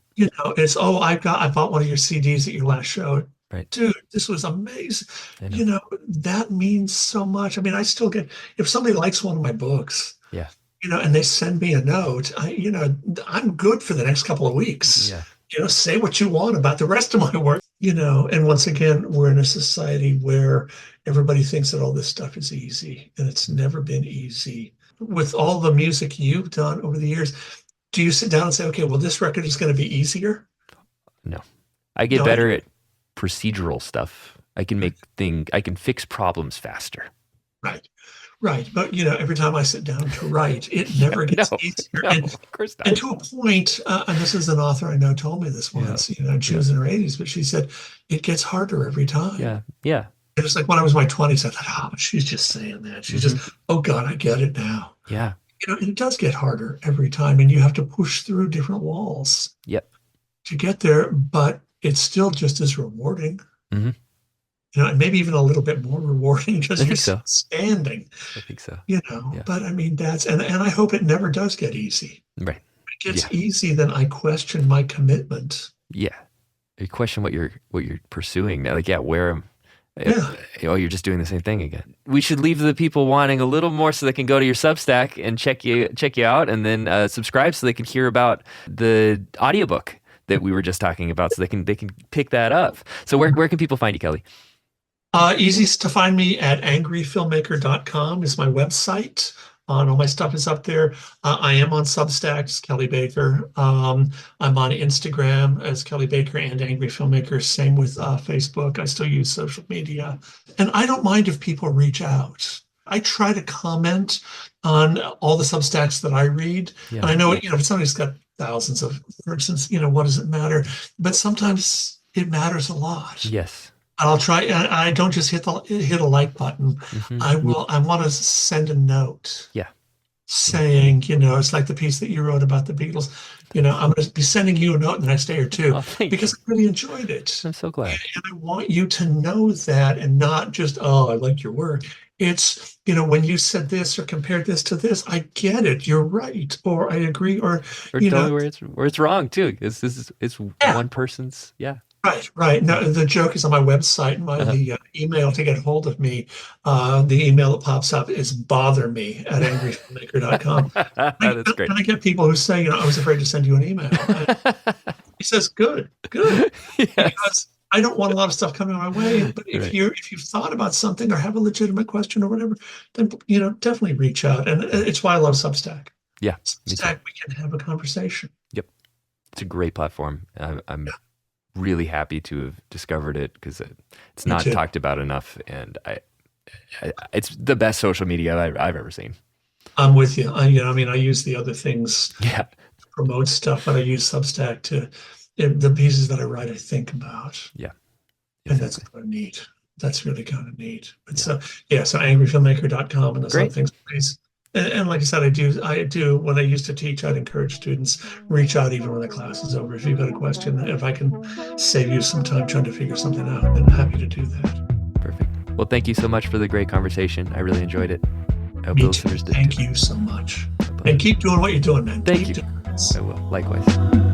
It's, oh, I bought one of your CDs at your last show. Right. Dude, this was amazing. I know. That means so much. I mean, I still get, if somebody likes one of my books, Yeah. and they send me a note, I'm good for the next couple of weeks. Yeah. Say what you want about the rest of my work, and once again, we're in a society where everybody thinks that all this stuff is easy, and it's never been easy. With all the music you've done over the years, do you sit down and say, okay, well, this record is going to be easier? No. I get No, better at procedural stuff. I can fix problems faster. right. Right. But, every time I sit down to write, it never gets No, easier. no, of course And not. to a point, and this is an author I know told me this Yeah. once, she Yeah. was in her 80s, but she said it gets harder every time. Yeah. Yeah. It was like when I was in my 20s, I thought, oh, she's just saying that. She's Mhm. just, oh God, I get it now. Yeah. And it does get harder every time, and you have to push through different walls Yep. to get there, but it's still just as rewarding, Hmm. and maybe even a little bit more rewarding I because think you're so. standing, I think so. Yeah. but I mean, and I hope it never does get easy. Right. If it gets Yeah. easy, then I question my commitment. Yeah. You question what you're pursuing now. Like, yeah, where am Yeah. oh, you're just doing the same thing again. We should leave the people wanting a little more so they can go to your Substack and check you out, and then subscribe so they can hear about the audiobook that we were just talking about, so they can pick that up. So where can people find you, Kelley? Easiest to find me at angryfilmmaker.com is my website. And all my stuff is up there. I am on Substacks, Kelley Baker. I'm on Instagram as Kelley Baker and Angry Filmmaker. Same with Facebook. I still use social media. And I don't mind if people reach out. I try to comment on all the Substacks that I read. Yeah. And I know, if somebody's got thousands of persons, what does it matter? But sometimes it matters a lot. Yes. I'll try. I don't just hit a like button. Hmm. I want to send a note Yeah. saying, it's like the piece that you wrote about the Beatles. I'm going to be sending you a note in the next day or two Oh, thank because you. I really enjoyed it. I'm so glad. And I want you to know that and not just, oh, I like your work. It's, when you said this or compared this to this, I get it. You're right. Or I agree. Or, Or you tell know, me where it's wrong too. It's yeah, one person's. Yeah. right, right. Yeah. No, the joke is on my website. Uh-huh. The email to get hold of me, the email that pops up is botherme@angryfilmmaker.com. That's great. And I get people who say, I was afraid to send you an email. And he says, good, good. Yes. Because I don't want a lot of stuff coming my way. But Right. if you've thought about something or have a legitimate question or whatever, then definitely reach out. And it's why I love Substack. Yeah. Me too. Substack, we can have a conversation. Yep. It's a great platform. I'm really happy to have discovered it because it's Me not too. talked about enough, and it's the best social media I've ever seen. I'm with you. I use the other things Yeah. to promote stuff, but I use Substack to the pieces that I write, I think about, Yeah. and that's Exactly. kind of neat. That's really kind of neat. But Yeah. so angryfilmmaker.com and those other Great. things, please. And like I said, I do when I used to teach, I'd encourage students reach out even when the class is over. If you've got a question, if I can save you some time trying to figure something out, then I'm happy to do that. Perfect. Well, thank you so much for the great conversation. I really enjoyed it. I hope Me the too. listeners did Thank too. you so much. My pleasure. And keep doing what you're doing, man. Thank Keep you. doing this. I will. Likewise.